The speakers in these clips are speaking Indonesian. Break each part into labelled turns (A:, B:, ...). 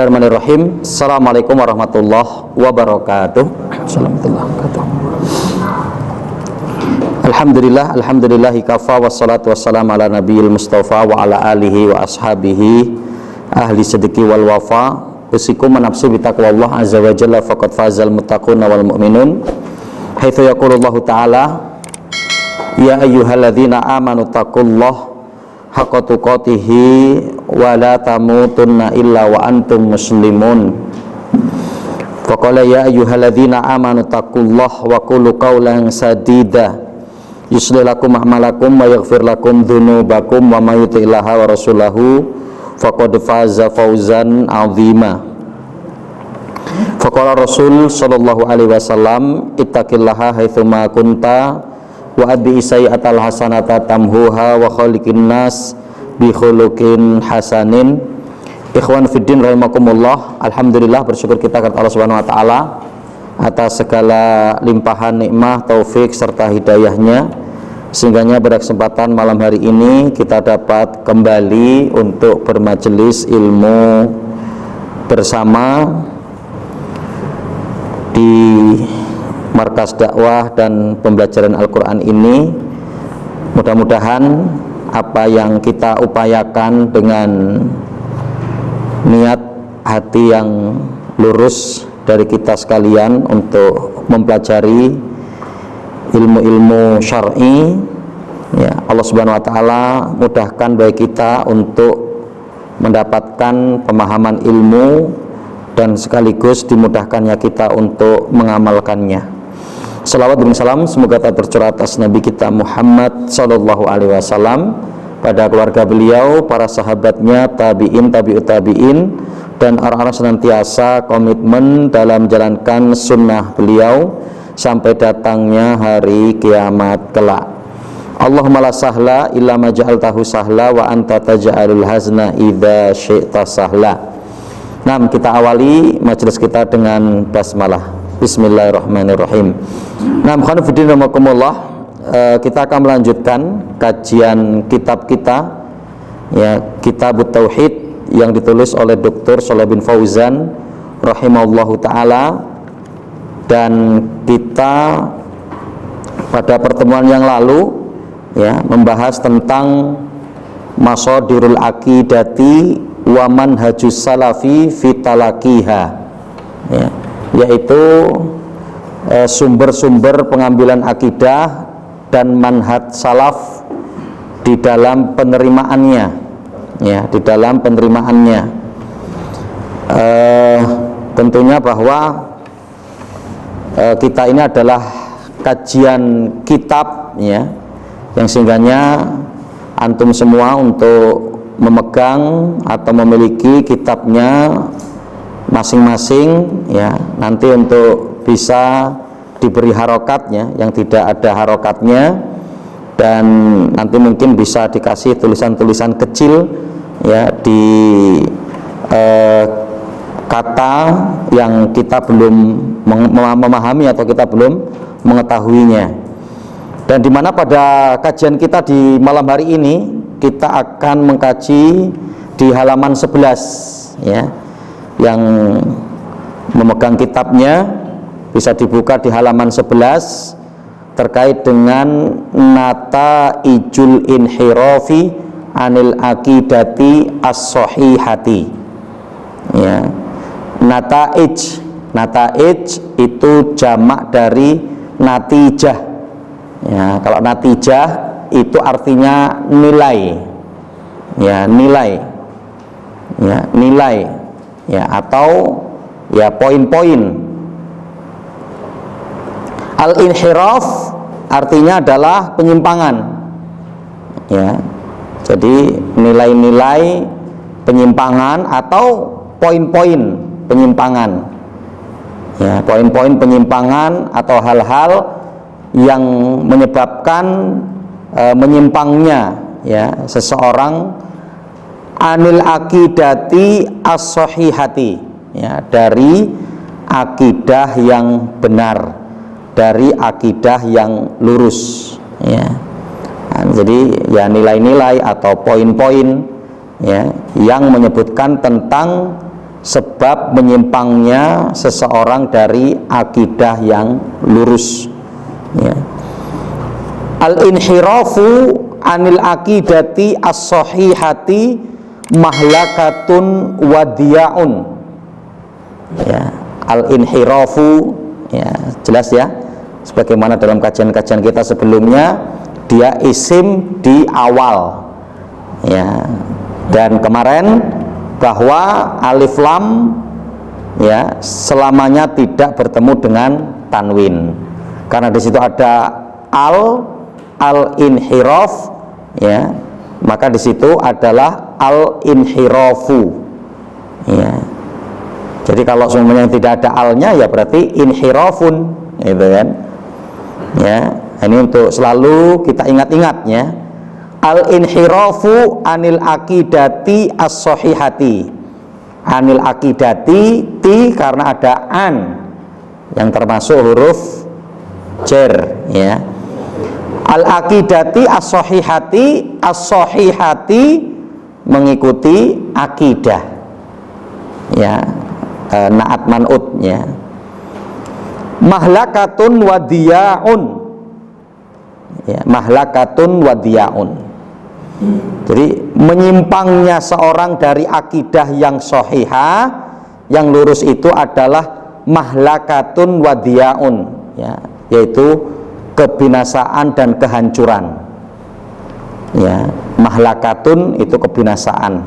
A: Bismillahirrahmanirrahim. Assalamualaikum warahmatullahi wabarakatuh. Alhamdulillahi kafa wassalatu wassalamu ala nabiyil mustafa wa ala alihi wa ashabihi ahli sidqi wal wafa. Usikum nafsi bi taqwallah azza wa jalla faqad fazal muttaquna wal mu'minun. Haitsu yaqulullahu ta'ala ya ayyuhalladzina amanu taqullaha haqqa tuqatihi wa la tamutunna illa wa antum muslimun. Faqala ya ayyuhalladzina amanu taqullaha wa qulu qawlan sadida yuslih lakum a'malakum wa yaghfir lakum dzunubakum wa may yuti'illaha wa rasulahu faqad faza fawzan 'azima. Faqala Rasul sallallahu alaihi wasallam ittaqillaha haitsu ma kunta wa adbi sayyi'atal hasanata tamhuha wa khaliqin nas bi khuluqin hasanin. Ikhwan fiddin rahimakumullah. Alhamdulillah, bersyukur kita kepada Allah Subhanahu wa taala atas segala limpahan nikmah, taufik serta hidayahnya, sehingganya pada kesempatan malam hari ini kita dapat kembali untuk bermajelis ilmu bersama di Markas Dakwah dan Pembelajaran Al-Quran ini. Mudah-mudahan apa yang kita upayakan dengan niat hati yang lurus dari kita sekalian untuk mempelajari ilmu-ilmu syar'i, ya, Allah Subhanahu wa taala mudahkan bagi kita untuk mendapatkan pemahaman ilmu dan sekaligus dimudahkannya kita untuk mengamalkannya. Salawat dan salam semoga tak tercurah atas Nabi kita Muhammad sallallahu alaihi wasallam, pada keluarga beliau, para sahabatnya, tabi'in, tabi'ut tabi'in, dan orang-orang senantiasa komitmen dalam menjalankan sunnah beliau sampai datangnya hari kiamat kelak. Allahumma la sahla illa ma ja'altahu sahla wa anta taj'alul hazna idza syi'ta sahla. Nah, kita awali majelis kita dengan basmalah. Bismillahirrahmanirrahim. Nah, khonifuddin rahmakumullah, kita akan melanjutkan kajian kitab kita, ya, Kitabut Tauhid yang ditulis oleh Dr. Shalih bin Fauzan rahimahullahu taala. Dan kita pada pertemuan yang lalu, ya, membahas tentang masadirul aqidati wa manhajus salafi fi talaqiha, ya, yaitu sumber-sumber pengambilan akidah dan manhaj salaf di dalam penerimaannya, ya, di dalam penerimaannya. Tentunya bahwa kita ini adalah kajian kitab, ya, yang sehingganya antum semua untuk memegang atau memiliki kitabnya masing-masing, ya, nanti untuk bisa diberi harokatnya yang tidak ada harokatnya, dan nanti mungkin bisa dikasih tulisan-tulisan kecil, ya, di kata yang kita belum memahami atau kita belum mengetahuinya. Dan dimana pada kajian kita di malam hari ini kita akan mengkaji di halaman 11, ya, yang memegang kitabnya bisa dibuka di halaman 11 terkait dengan nataijul inhirafi anil aqidati as-sahihati, ya. Nataij itu jamak dari natijah, ya. Kalau natijah itu artinya nilai, ya, nilai, ya, nilai, ya, atau, ya, poin-poin. Al-inhiraf artinya adalah penyimpangan, ya. Jadi nilai-nilai penyimpangan atau poin-poin penyimpangan, ya, poin-poin penyimpangan atau hal-hal yang menyebabkan menyimpangnya, ya, seseorang anil aqidati as-sahihati, ya, dari akidah yang benar, dari akidah yang lurus, ya. Nah, jadi, ya, nilai-nilai atau poin-poin, ya, yang menyebutkan tentang sebab menyimpangnya seseorang dari akidah yang lurus, ya. Al-inhirafu anil aqidati as-sahihati mahlakatun wadiyaun, ya. Al-inhirafu, ya, jelas ya, sebagaimana dalam kajian-kajian kita sebelumnya, dia isim di awal, ya. Dan kemarin bahwa alif lam, ya, selamanya tidak bertemu dengan tanwin, karena di situ ada al-inhiraf, ya, maka di situ adalah al-inhirafu, ya. Jadi kalau semuanya tidak ada alnya, ya berarti inhirafun, gitu kan, ya. Ini untuk selalu kita ingat-ingatnya, al-inhirafu anil aqidati as-sahihati, anil aqidati, ti karena ada an yang termasuk huruf jar, ya. Al-aqidati as-sahihati, as-sahihati mengikuti akidah, ya, naat man'ut, ya. Mahlakatun wadiyaun, ya, mahlakatun wadiyaun. Jadi menyimpangnya seorang dari akidah yang sahihah, yang lurus itu adalah mahlakatun wadiyaun, ya, yaitu kebinasaan dan kehancuran, ya. Mahlakatun itu kebinasaan,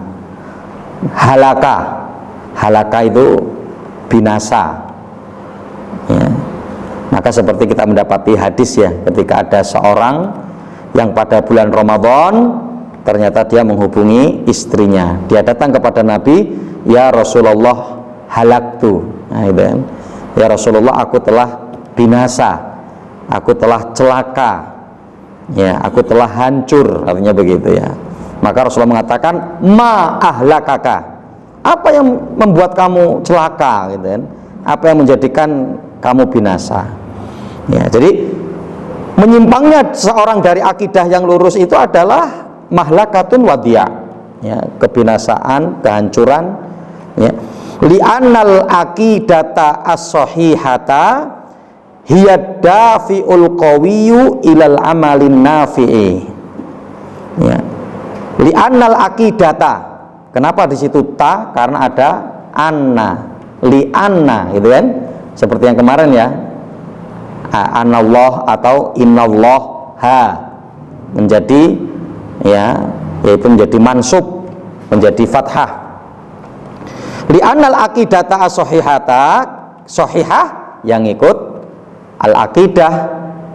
A: halaka itu binasa, ya. Maka seperti kita mendapati hadis, ya, ketika ada seorang yang pada bulan Ramadan ternyata dia menghubungi istrinya, dia datang kepada Nabi, ya Rasulullah halaktu, nah, itu kan, ya Rasulullah aku telah binasa, aku telah celaka, ya, aku telah hancur, artinya begitu, ya. Maka Rasulullah mengatakan, ma ahlakaka, apa yang membuat kamu celaka, gitu kan, apa yang menjadikan kamu binasa, ya. Jadi menyimpangnya seorang dari akidah yang lurus itu adalah mahlakatun wadiya, ya, kebinasaan, kehancuran, ya. Li'annal aqidata as-sahihata hiya dafi'ul qawiyyu ilal amalin nafi'i, ya. Li'annal aqidata, kenapa di situ ta? Karena ada anna, li'anna, gitu kan, seperti yang kemarin, ya, anallah atau innallaha menjadi, ya, yaitu menjadi mansub, menjadi fathah. Li'annal aqidata as-sahihata, sahihah yang ikut al-aqidah,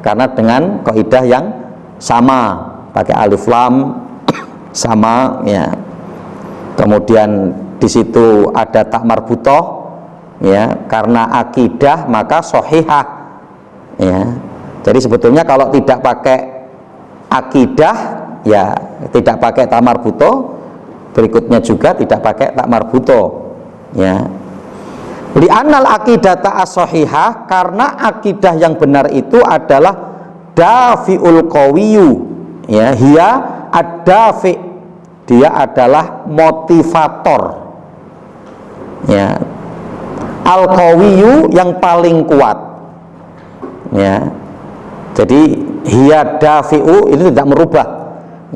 A: karena dengan kaidah yang sama, pakai alif lam sama, ya. Kemudian di situ ada tak marbutoh, ya, karena akidah maka sahihah, ya. Jadi sebetulnya kalau tidak pakai akidah, ya, tidak pakai tak marbutoh, berikutnya juga tidak pakai tak marbutoh, ya. Li'annal aqidata as-sahihah, karena akidah yang benar itu adalah dafi'ul qawiyyu, ya, hiya ad-dafi', dia adalah motivator, ya, al-qawiyyu yang paling kuat, ya. Jadi hiya dafi'u itu tidak merubah,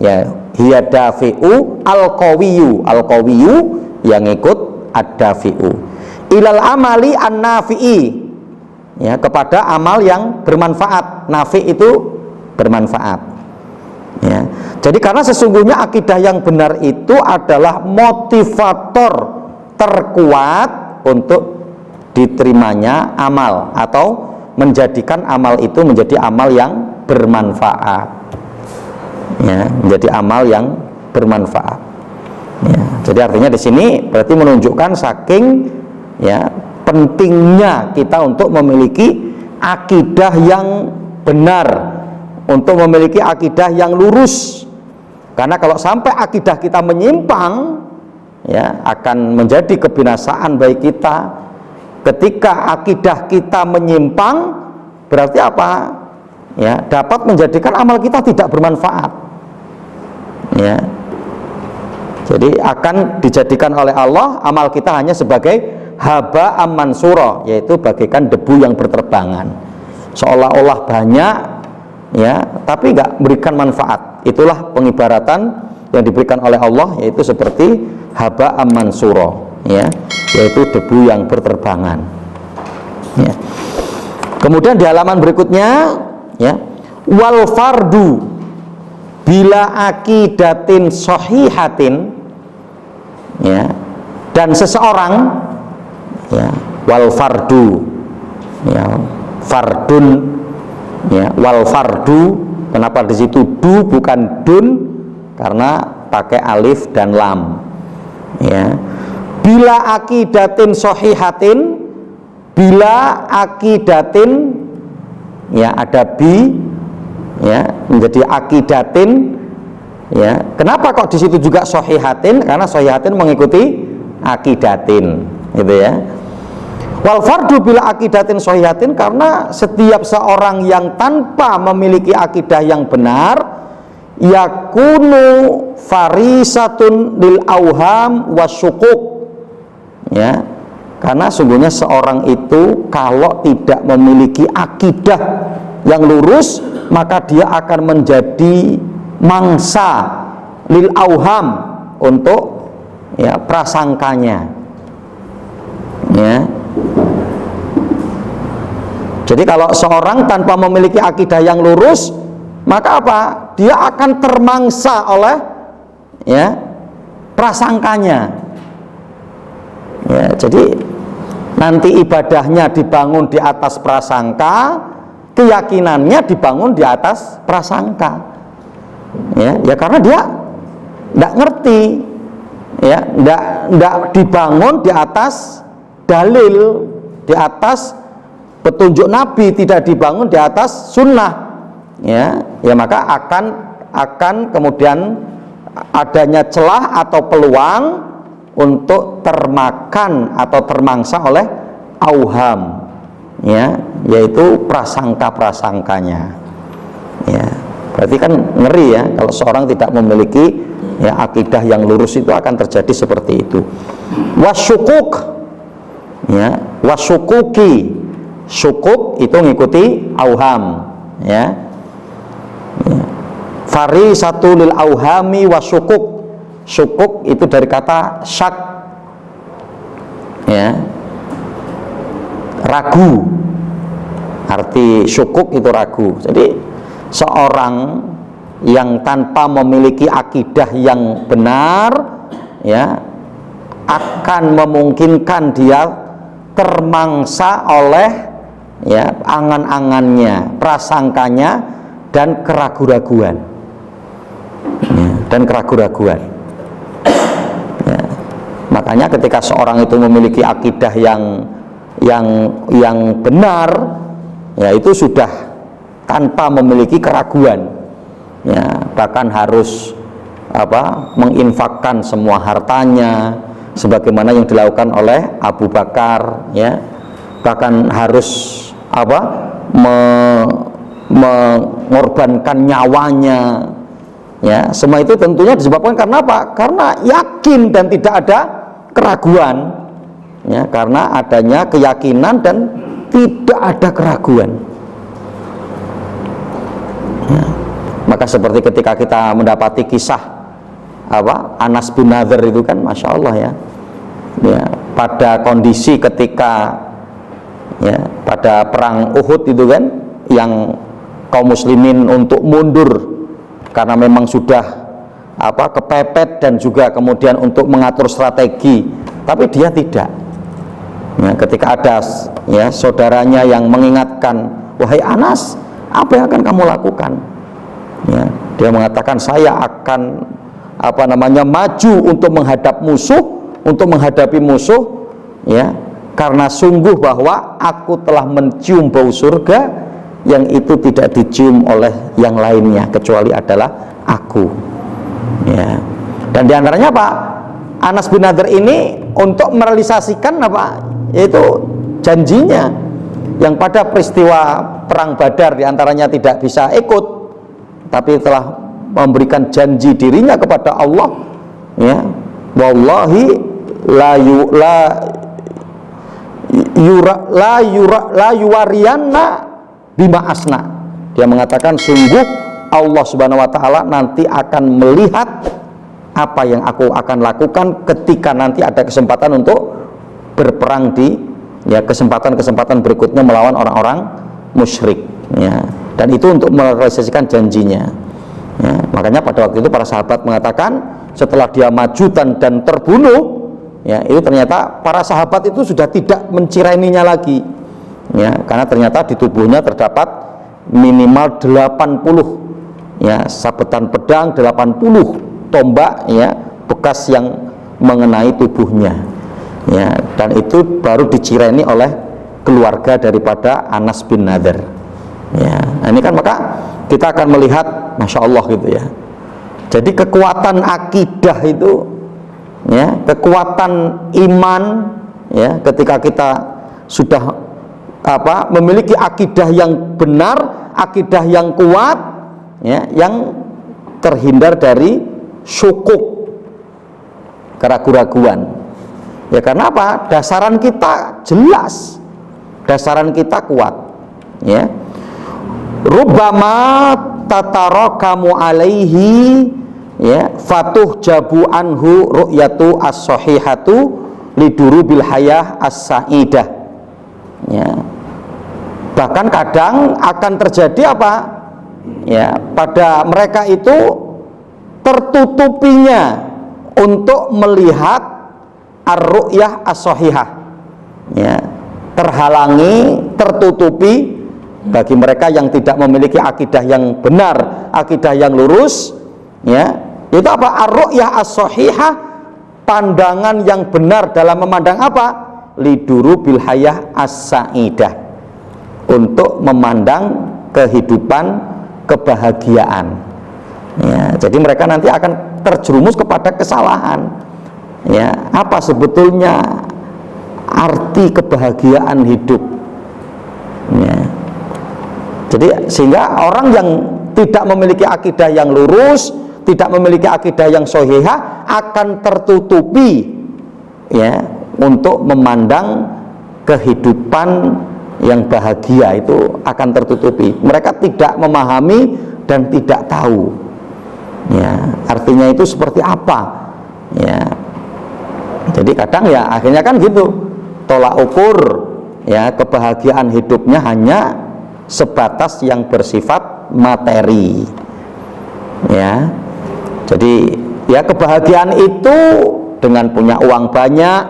A: ya, hiya dafi'u al-qawiyyu, al-qawiyyu yang ikut ad-dafi'u ilal amali an-nafi'i, ya, kepada amal yang bermanfaat. Nafi itu bermanfaat, ya. Jadi karena sesungguhnya akidah yang benar itu adalah motivator terkuat untuk diterimanya amal, atau menjadikan amal itu menjadi amal yang bermanfaat, ya, menjadi amal yang bermanfaat, ya. Jadi artinya di sini berarti menunjukkan saking, ya, pentingnya kita untuk memiliki akidah yang benar, untuk memiliki akidah yang lurus. Karena kalau sampai akidah kita menyimpang, ya, akan menjadi kebinasaan bagi kita. Ketika akidah kita menyimpang, berarti apa? Ya, dapat menjadikan amal kita tidak bermanfaat, ya. Jadi akan dijadikan oleh Allah amal kita hanya sebagai haba'am mansura, yaitu bagaikan debu yang berterbangan, seolah-olah banyak ya, tapi nggak berikan manfaat. Itulah pengibaratan yang diberikan oleh Allah, yaitu seperti haba'am mansura, ya, yaitu debu yang berterbangan, ya. Kemudian di halaman berikutnya, ya, wal fardu bila akidatin sahihatin, ya, dan seseorang, ya, wal fardu, ya, fardun, ya, wal fardu. Kenapa di situ du bukan dun? Karena pakai alif dan lam, ya. Bila akidatin sahihatin, bila akidatin, ya, ada bi, ya, menjadi akidatin, ya. Kenapa kok di situ juga sahihatin? Karena sahihatin mengikuti akidatin, gitu ya. Wal fardu bila akidatin sahihatin, karena setiap seorang yang tanpa memiliki akidah yang benar, yakunu farisatun lil auham wasyukuk, ya. Karena sungguhnya seorang itu kalau tidak memiliki akidah yang lurus, maka dia akan menjadi mangsa lil auham, untuk, ya, prasangkanya, ya. Jadi kalau seorang tanpa memiliki akidah yang lurus, maka apa? Dia akan termangsa oleh, ya, prasangkanya, ya. Jadi nanti ibadahnya dibangun di atas prasangka, keyakinannya dibangun di atas prasangka, ya karena dia tidak ngerti, ya, tidak dibangun di atas dalil, di atas petunjuk Nabi, tidak dibangun di atas sunnah, ya maka akan kemudian adanya celah atau peluang untuk termakan atau termangsa oleh auham, ya, yaitu prasangka-prasangkanya, ya. Berarti kan ngeri, ya, kalau seorang tidak memiliki, ya, akidah yang lurus, itu akan terjadi seperti itu. Wasyukuk, ya, wasyukuki, syukuk itu ngikuti auham, ya. Farisatu lil auhami wasyukuk. Syukuk itu dari kata syak, ya, ragu. Arti syukuk itu ragu. Jadi seorang yang tanpa memiliki akidah yang benar, ya, akan memungkinkan dia termangsa oleh, ya, angan-angannya, prasangkanya, dan keraguan-raguan, ya, dan keraguan-raguan. Ya. Makanya ketika seorang itu memiliki akidah yang benar, ya, itu sudah tanpa memiliki keraguan, ya, bahkan harus menginfakkan semua hartanya sebagaimana yang dilakukan oleh Abu Bakar, ya, bahkan harus mengorbankan nyawanya, ya. Semua itu tentunya disebabkan karena apa? Karena yakin dan tidak ada keraguan, ya, karena adanya keyakinan dan tidak ada keraguan, ya. Maka seperti ketika kita mendapati kisah Anas bin Nadhr itu kan, masya Allah, ya, ya, pada kondisi ketika, ya, pada perang Uhud itu kan, yang kaum muslimin untuk mundur karena memang sudah kepepet dan juga kemudian untuk mengatur strategi, tapi dia tidak, ya, ketika ada, ya, saudaranya yang mengingatkan, wahai Anas, apa yang akan kamu lakukan, ya, dia mengatakan, saya akan maju untuk menghadap musuh, untuk menghadapi musuh, ya, karena sungguh bahwa aku telah mencium bau surga yang itu tidak dicium oleh yang lainnya kecuali adalah aku, ya. Dan diantaranya apa? Anas bin Nadhr ini untuk merealisasikan yaitu janjinya yang pada peristiwa perang Badar diantaranya tidak bisa ikut, tapi telah memberikan janji dirinya kepada Allah, ya, wallahi la yuwariyanna bima asna. Dia mengatakan sungguh Allah Subhanahu wa taala nanti akan melihat apa yang aku akan lakukan ketika nanti ada kesempatan untuk berperang di kesempatan-kesempatan berikutnya melawan orang-orang musyrik, ya. Dan itu untuk merealisasikan janjinya, ya. Makanya pada waktu itu para sahabat mengatakan setelah dia maju dan terbunuh, ya, itu ternyata para sahabat itu sudah tidak menciraininya lagi, ya, karena ternyata di tubuhnya terdapat minimal 80, ya, sabetan pedang, 80 tombak, ya, bekas yang mengenai tubuhnya, ya, dan itu baru diciraini oleh keluarga daripada Anas bin Nadir, ya. Nah, ini kan maka kita akan melihat, masya Allah gitu ya. Jadi kekuatan akidah itu, ya, kekuatan iman, ya, ketika kita sudah memiliki akidah yang benar, akidah yang kuat, ya, yang terhindar dari syukuk, keraguan-raguan. Ya karena apa? Dasaran kita jelas, dasaran kita kuat, ya. Rubbama tatarakamu alaihi, ya, fatuh jabu anhu ru'yatu as-sahihatu liduru bil hayah as-sa'idah, ya. Bahkan kadang akan terjadi apa, ya, pada mereka itu tertutupinya untuk melihat ar-ru'yah as-sahihah, ya, terhalangi, tertutupi bagi mereka yang tidak memiliki akidah yang benar, akidah yang lurus, ya. Itu apa? Ar-ru'yah as-sahihah, pandangan yang benar dalam memandang apa? Liduru bil hayah as-sa'idah, untuk memandang kehidupan kebahagiaan, ya. Jadi mereka nanti akan terjerumus kepada kesalahan, ya. Apa sebetulnya arti kebahagiaan hidup, ya. Jadi sehingga orang yang tidak memiliki akidah yang lurus, tidak memiliki akidah yang sahihah, akan tertutupi, ya, untuk memandang kehidupan yang bahagia, itu akan tertutupi. Mereka tidak memahami dan tidak tahu, ya, artinya itu seperti apa, ya. Jadi kadang ya akhirnya kan gitu, tolak ukur, ya, kebahagiaan hidupnya hanya sebatas yang bersifat materi, ya. Jadi ya kebahagiaan itu dengan punya uang banyak,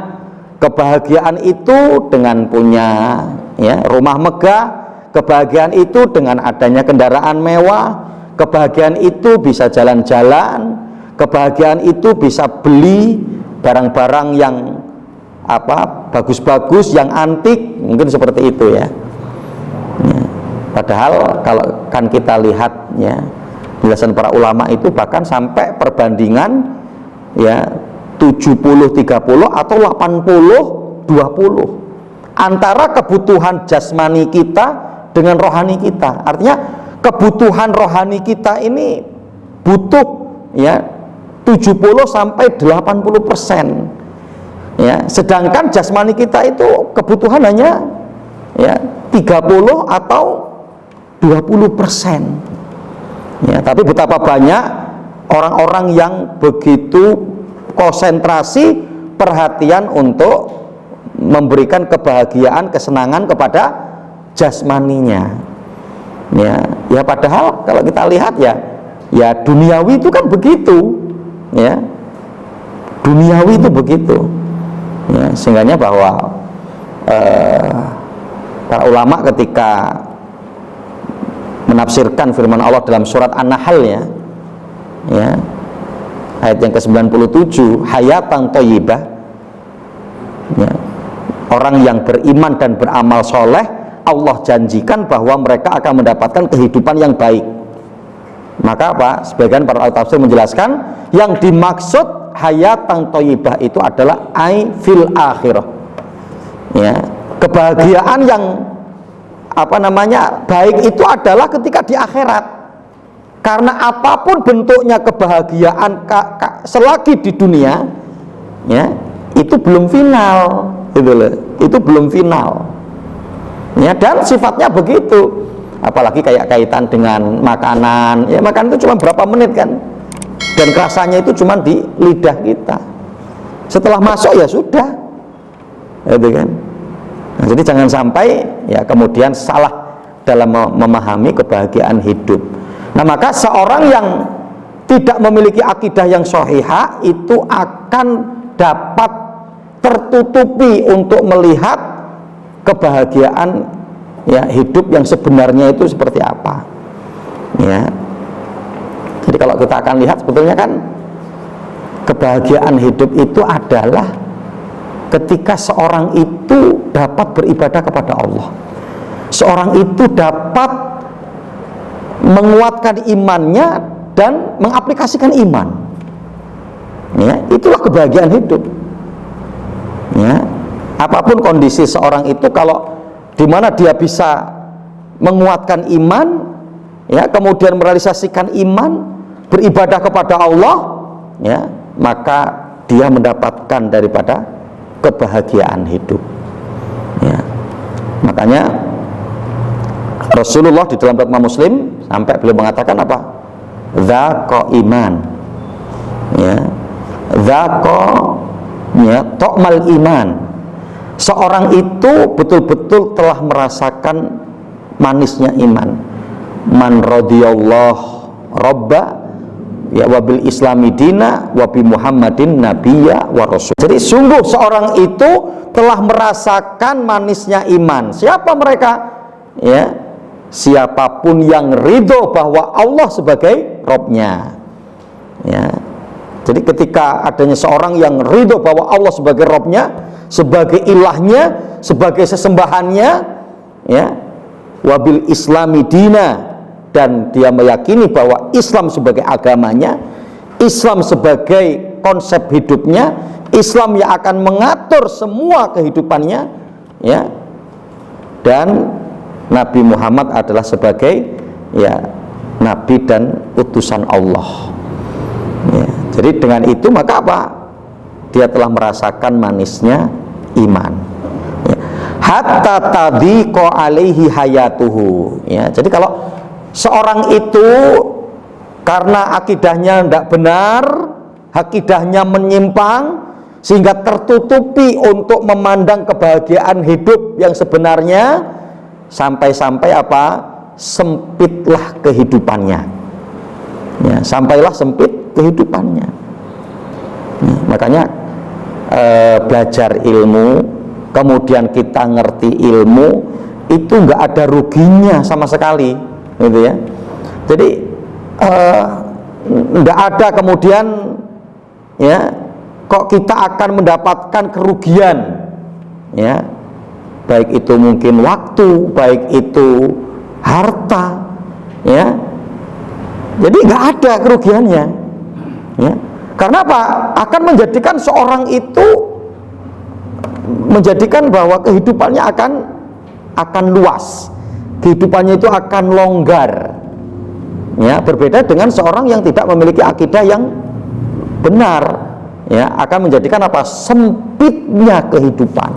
A: kebahagiaan itu dengan punya, ya, rumah megah, kebahagiaan itu dengan adanya kendaraan mewah, kebahagiaan itu bisa jalan-jalan, kebahagiaan itu bisa beli barang-barang yang bagus-bagus, yang antik, mungkin seperti itu, ya. Padahal kalau kan kita lihat, ya, penjelasan para ulama itu bahkan sampai perbandingan, ya, 70-30 atau 80-20 antara kebutuhan jasmani kita dengan rohani kita. Artinya kebutuhan rohani kita ini butuh, ya, 70-80%, ya, sedangkan jasmani kita itu kebutuhan hanya, ya, 30 atau 20%, ya. Tapi betapa banyak orang-orang yang begitu konsentrasi perhatian untuk memberikan kebahagiaan, kesenangan kepada jasmaninya, ya. Ya padahal kalau kita lihat, ya duniawi itu kan begitu, ya, duniawi itu begitu, ya. Sehingganya bahwa para ulama ketika menafsirkan firman Allah dalam surat An-Nahl, ya, ayat yang ke-97, hayatan thayyibah, ya, orang yang beriman dan beramal soleh, Allah janjikan bahwa mereka akan mendapatkan kehidupan yang baik. Maka apa? Sebagian para ahli tafsir menjelaskan yang dimaksud hayatan thayyibah itu adalah ai fil akhirah, ya, kebahagiaan yang baik itu adalah ketika di akhirat. Karena apapun bentuknya kebahagiaan selagi di dunia, ya, itu belum final, gitu loh. Itu belum final. Ya, dan sifatnya begitu. Apalagi kayak kaitan dengan makanan. Ya, makan itu cuma berapa menit kan. Dan rasanya itu cuma di lidah kita. Setelah masuk ya sudah. Gitu kan. Nah, jadi jangan sampai ya kemudian salah dalam memahami kebahagiaan hidup. Nah, maka seorang yang tidak memiliki akidah yang sahihah itu akan dapat tertutupi untuk melihat kebahagiaan ya hidup yang sebenarnya itu seperti apa. Ya. Jadi kalau kita akan lihat sebetulnya kan kebahagiaan hidup itu adalah ketika seorang itu dapat beribadah kepada Allah. Seorang itu dapat menguatkan imannya dan mengaplikasikan iman. Ya, itulah kebahagiaan hidup. Ya, apapun kondisi seorang itu, kalau di mana dia bisa menguatkan iman, ya, kemudian merealisasikan iman, beribadah kepada Allah, ya, maka dia mendapatkan daripada kebahagiaan hidup. Ya. Makanya Rasulullah di dalam riwayat Muslim sampai beliau mengatakan apa? Dzaqa iman. Ya. Dzaqa ya tu'mal iman. Seorang itu betul-betul telah merasakan manisnya iman. Man radhiyallahu rabba ya wabil islami dina wabi muhammadin nabiyya wa rasul. Jadi sungguh seorang itu telah merasakan manisnya iman. Siapa mereka? Ya, siapapun yang ridho bahwa Allah sebagai Robnya. Ya. Jadi ketika adanya seorang yang ridho bahwa Allah sebagai Robnya, sebagai ilahnya, sebagai sesembahannya, ya, wabil islami dina, dan dia meyakini bahwa Islam sebagai agamanya, Islam sebagai konsep hidupnya, Islam yang akan mengatur semua kehidupannya, ya, dan Nabi Muhammad adalah sebagai ya Nabi dan utusan Allah. Ya, jadi dengan itu maka apa? Dia telah merasakan manisnya iman. Ya. Hatta tadhiqa alaihi hayatuhu. Ya, jadi kalau seorang itu karena akidahnya tidak benar, akidahnya menyimpang, sehingga tertutupi untuk memandang kebahagiaan hidup yang sebenarnya, sampai-sampai apa? Sempitlah kehidupannya. Ya, sampailah sempit kehidupannya. Ya, makanya belajar ilmu, kemudian kita ngerti ilmu, itu nggak ada ruginya sama sekali, gitu ya. Jadi nggak ada kemudian ya kok kita akan mendapatkan kerugian, ya, baik itu mungkin waktu, baik itu harta, ya. Jadi nggak ada kerugiannya, ya. Karena apa? Akan menjadikan seorang itu menjadikan bahwa kehidupannya akan luas, kehidupannya itu akan longgar, ya. Berbeda dengan seorang yang tidak memiliki akidah yang benar, ya, akan menjadikan apa? Sempitnya kehidupan.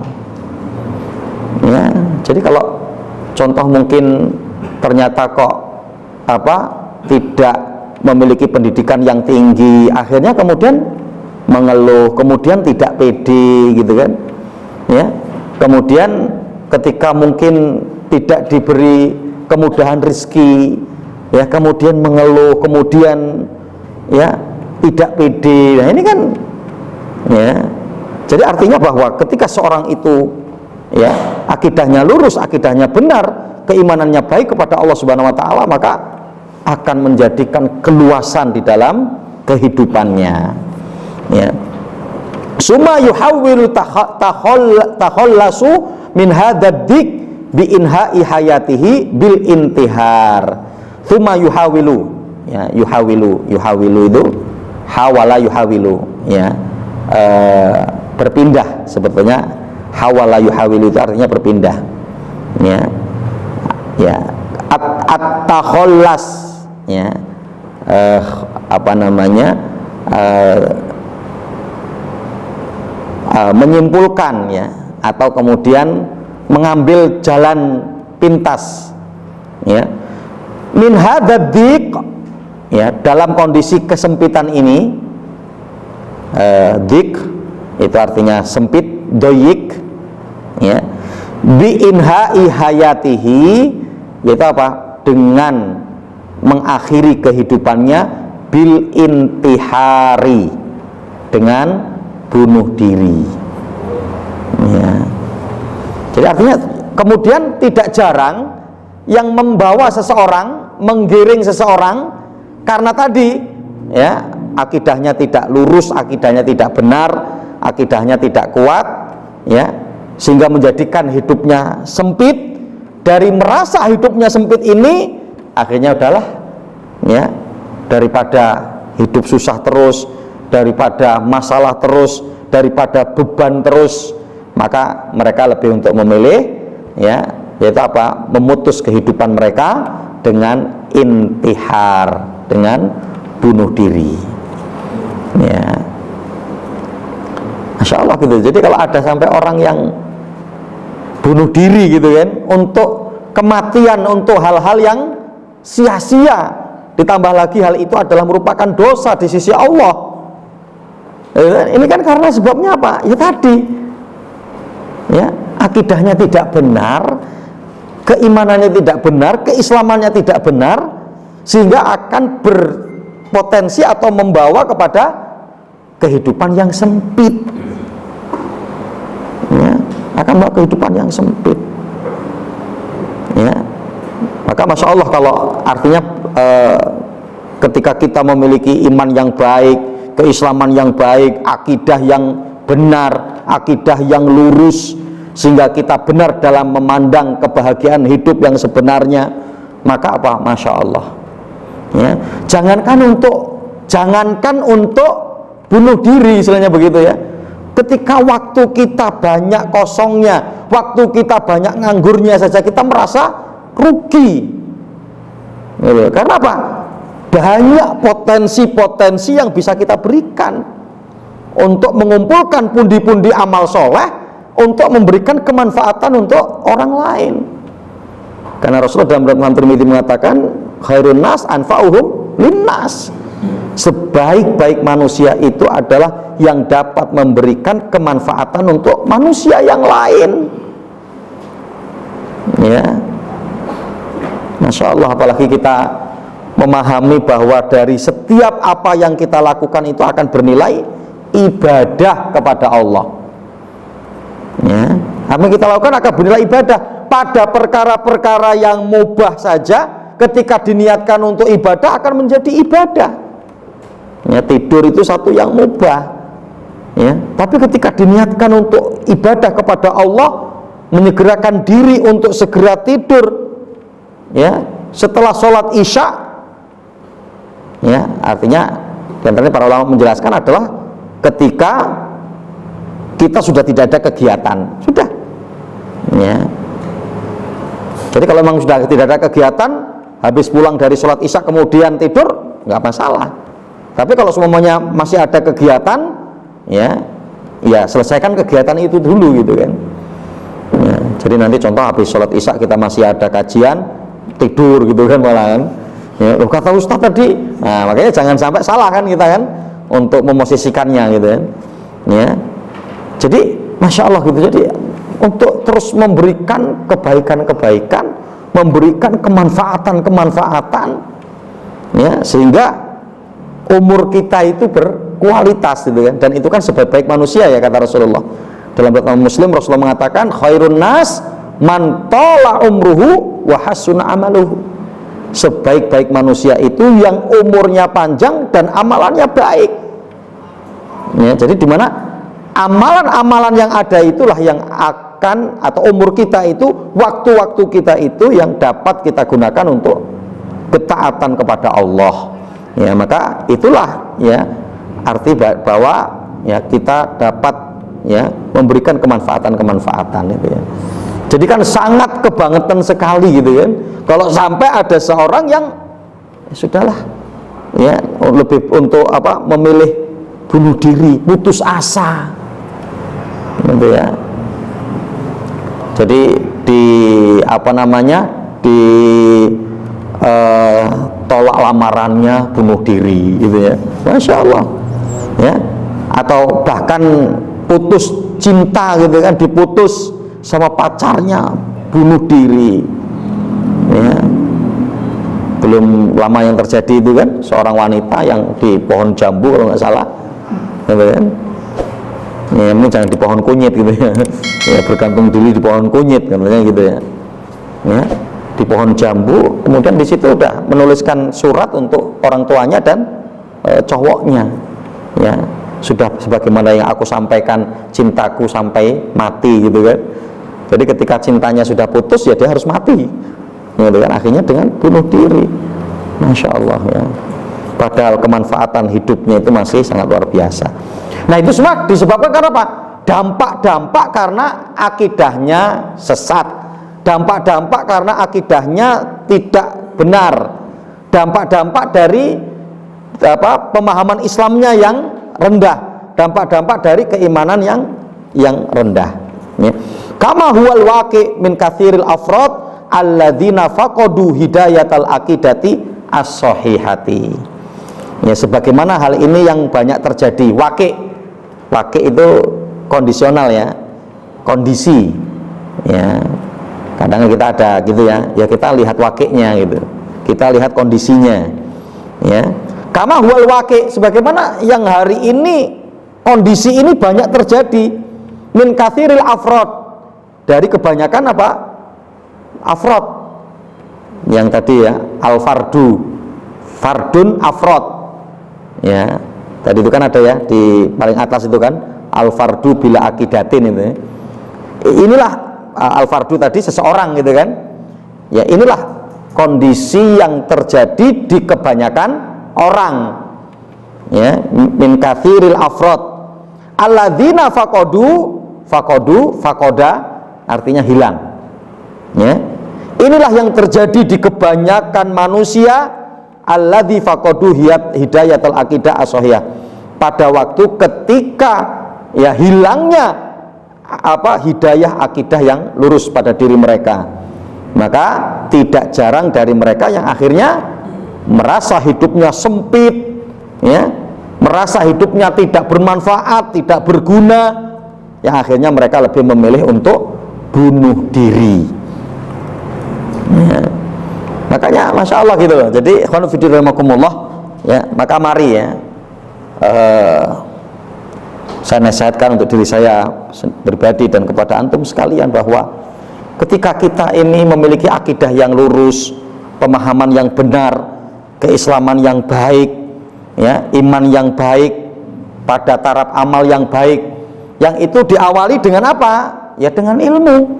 A: Ya, jadi kalau contoh mungkin ternyata kok apa tidak memiliki pendidikan yang tinggi, akhirnya kemudian mengeluh, kemudian tidak pede, gitu kan, ya. Kemudian ketika mungkin tidak diberi kemudahan rezeki, ya, kemudian mengeluh, kemudian ya tidak pede. Nah, ini kan ya, jadi artinya bahwa ketika seorang itu ya akidahnya lurus, akidahnya benar, keimanannya baik kepada Allah Subhanahu wa taala, maka akan menjadikan keluasan di dalam kehidupannya, ya. Summa yuhawwilu takhallasu min hadzal dik bi inha'i hayatihi bil intihar. Summa yuhawilu, ya, yuhawilu itu hawala yuhawilu, ya, berpindah. Sebetulnya hawala yuhawilu itu artinya berpindah, ya, ya, at-takhallas, ya, apa namanya, menyimpulkan ya, atau kemudian mengambil jalan pintas ya, min hadzal ya, dalam kondisi kesempitan ini. Dik itu artinya sempit, doyik ya, bi inhai hayatihi, yaitu apa, dengan mengakhiri kehidupannya, bil intihari, dengan bunuh diri ya. Jadi artinya kemudian tidak jarang yang membawa seseorang, menggiring seseorang karena tadi ya, akidahnya tidak lurus, akidahnya tidak benar, akidahnya tidak kuat ya, sehingga menjadikan hidupnya sempit. Dari merasa hidupnya sempit ini, akhirnya udahlah ya, daripada hidup susah terus, daripada masalah terus, daripada beban terus, maka mereka lebih untuk memilih ya, yaitu apa, memutus kehidupan mereka dengan intihar, dengan bunuh diri ya. Masya Allah gitu. Jadi kalau ada sampai orang yang bunuh diri gitu kan, untuk kematian, untuk hal-hal yang sia-sia, ditambah lagi hal itu adalah merupakan dosa di sisi Allah, ini kan karena sebabnya apa? Ya tadi ya, akidahnya tidak benar, keimanannya tidak benar, keislamannya tidak benar, sehingga akan berpotensi atau membawa kepada kehidupan yang sempit ya, akan membawa kehidupan yang sempit ya. Maka Masya Allah, kalau artinya ketika kita memiliki iman yang baik, keislaman yang baik, akidah yang benar, akidah yang lurus, sehingga kita benar dalam memandang kebahagiaan hidup yang sebenarnya, maka apa, Masya Allah ya, jangankan untuk bunuh diri istilahnya begitu ya, ketika waktu kita banyak kosongnya, waktu kita banyak nganggurnya saja, kita merasa rugi gitu. Karena apa? Banyak potensi-potensi yang bisa kita berikan untuk mengumpulkan pundi-pundi amal soleh, untuk memberikan kemanfaatan untuk orang lain. Karena Rasulullah dalam riwayat Tirmidzi mengatakan, khairun nas anfa'uhum linnas, sebaik-baik manusia itu adalah yang dapat memberikan kemanfaatan untuk manusia yang lain ya. Masya Allah, apalagi kita memahami bahwa dari setiap apa yang kita lakukan itu akan bernilai ibadah kepada Allah ya. Apa yang kita lakukan akan bernilai ibadah. Pada perkara-perkara yang mubah saja, ketika diniatkan untuk ibadah akan menjadi ibadah ya. Tidur itu satu yang mubah ya, tapi ketika diniatkan untuk ibadah kepada Allah, menyegerakan diri untuk segera tidur ya, setelah sholat isya ya, artinya sebenarnya para ulama menjelaskan adalah ketika kita sudah tidak ada kegiatan, sudah ya. Jadi kalau memang sudah tidak ada kegiatan, habis pulang dari sholat isya kemudian tidur, nggak masalah. Tapi kalau semuanya masih ada kegiatan ya, ya selesaikan kegiatan itu dulu gitu kan ya. Jadi nanti contoh habis sholat isya kita masih ada kajian, tidur gitu kan malahan ya, loh kata Ustaz tadi, nah makanya jangan sampai salah kan kita kan untuk memosisikannya gitu kan ya. Jadi Masya Allah gitu, jadi untuk terus memberikan kebaikan-kebaikan, memberikan kemanfaatan-kemanfaatan ya, sehingga umur kita itu berkualitas gitu kan. Dan itu kan sebaik-baik manusia ya, kata Rasulullah dalam riwayat Muslim. Rasulullah mengatakan, khairun nas man tala umruhu wa hasuna amaluhu, sebaik-baik manusia itu yang umurnya panjang dan amalannya baik ya. Jadi dimana amalan-amalan yang ada itulah yang akan, atau umur kita itu, waktu-waktu kita itu yang dapat kita gunakan untuk ketaatan kepada Allah ya. Maka itulah ya arti bahwa ya kita dapat ya memberikan kemanfaatan-kemanfaatan itu ya. Jadi kan sangat kebangetan sekali gitu kan kalau sampai ada seorang yang ya sudahlah ya, lebih untuk apa, memilih bunuh diri, putus asa gitu ya. Jadi di di tolak lamarannya, bunuh diri gitu ya, Masya Allah ya. Atau bahkan putus cinta gitu kan, diputus sama pacarnya, bunuh diri ya. Belum lama yang terjadi itu kan, seorang wanita yang di pohon jambu kalau nggak salah gitu kan ya, ini jangan di pohon kunyit gitu ya, ya bergantung diri di pohon kunyit kan gitu ya, ya di pohon jambu. Kemudian di situ udah menuliskan surat untuk orang tuanya dan cowoknya ya, sudah sebagaimana yang aku sampaikan, cintaku sampai mati gitu kan. Jadi ketika cintanya sudah putus ya dia harus mati gitu kan, akhirnya dengan bunuh diri. Masya Allah ya, padahal kemanfaatan hidupnya itu masih sangat luar biasa. Nah itu semua disebabkan karena apa? Dampak-dampak karena akidahnya sesat, dampak-dampak karena akidahnya tidak benar, dampak-dampak dari pemahaman Islamnya yang rendah, dampak-dampak dari keimanan yang rendah ya. Kama huwal waqi min katsiril afrad alladzina faqadu hidayatal aqidati as-sahihati ya, sebagaimana hal ini yang banyak terjadi. Waqi itu kondisional ya, kondisi ya. Kadang kita ada gitu ya, ya kita lihat waqi'nya gitu, kita lihat kondisinya ya. Kama huwal waqi, sebagaimana yang hari ini kondisi ini banyak terjadi, min katsiril afrad, dari kebanyakan apa? Afrad yang tadi ya, al fardu, fardun afrad ya. Tadi itu kan ada ya di paling atas itu kan, al fardu bila akidatin itu ya. Inilah al fardu tadi seseorang gitu kan ya, inilah kondisi yang terjadi di kebanyakan orang ya, min katsiril afrad alladzina faqoda artinya hilang ya. Inilah yang terjadi di kebanyakan manusia, alladzi faqadu hidayatul aqidah as-shahihah, pada waktu ketika ya hilangnya hidayah akidah yang lurus pada diri mereka. Maka tidak jarang dari mereka yang akhirnya merasa hidupnya sempit ya, merasa hidupnya tidak bermanfaat, tidak berguna, yang akhirnya mereka lebih memilih untuk bunuh diri ya. Makanya Masya Allah gitu loh. Jadi ya, maka mari ya saya nasihatkan untuk diri saya pribadi dan kepada antum sekalian, bahwa ketika kita ini memiliki akidah yang lurus, pemahaman yang benar, keislaman yang baik ya, iman yang baik, pada taraf amal yang baik, yang itu diawali dengan apa? Ya dengan ilmu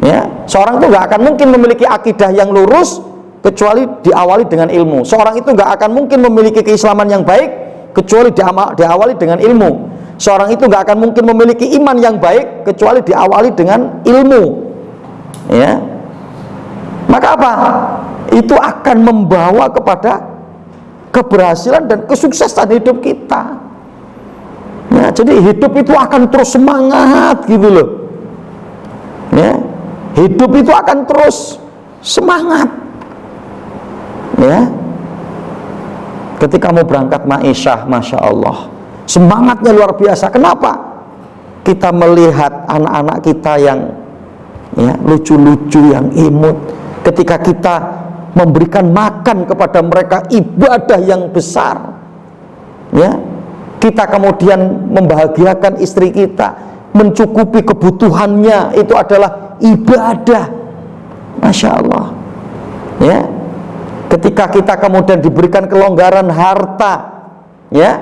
A: ya. Seorang itu nggak akan mungkin memiliki akidah yang lurus kecuali diawali dengan ilmu. Seorang itu nggak akan mungkin memiliki keislaman yang baik kecuali diawali dengan ilmu. Seorang itu nggak akan mungkin memiliki iman yang baik kecuali diawali dengan ilmu ya. Maka apa? Itu akan membawa kepada keberhasilan dan kesuksesan hidup kita ya. Jadi hidup itu akan terus semangat gitu loh ya. Hidup itu akan terus semangat ya. Ketika mau berangkat ma'isyah, Masya Allah, semangatnya luar biasa. Kenapa? Kita melihat anak-anak kita yang ya, lucu-lucu, yang imut. Ketika kita memberikan makan kepada mereka, ibadah yang besar ya. Kita kemudian membahagiakan istri kita, mencukupi kebutuhannya, itu adalah ibadah. Masya Allah ya. Ketika kita kemudian diberikan kelonggaran harta ya,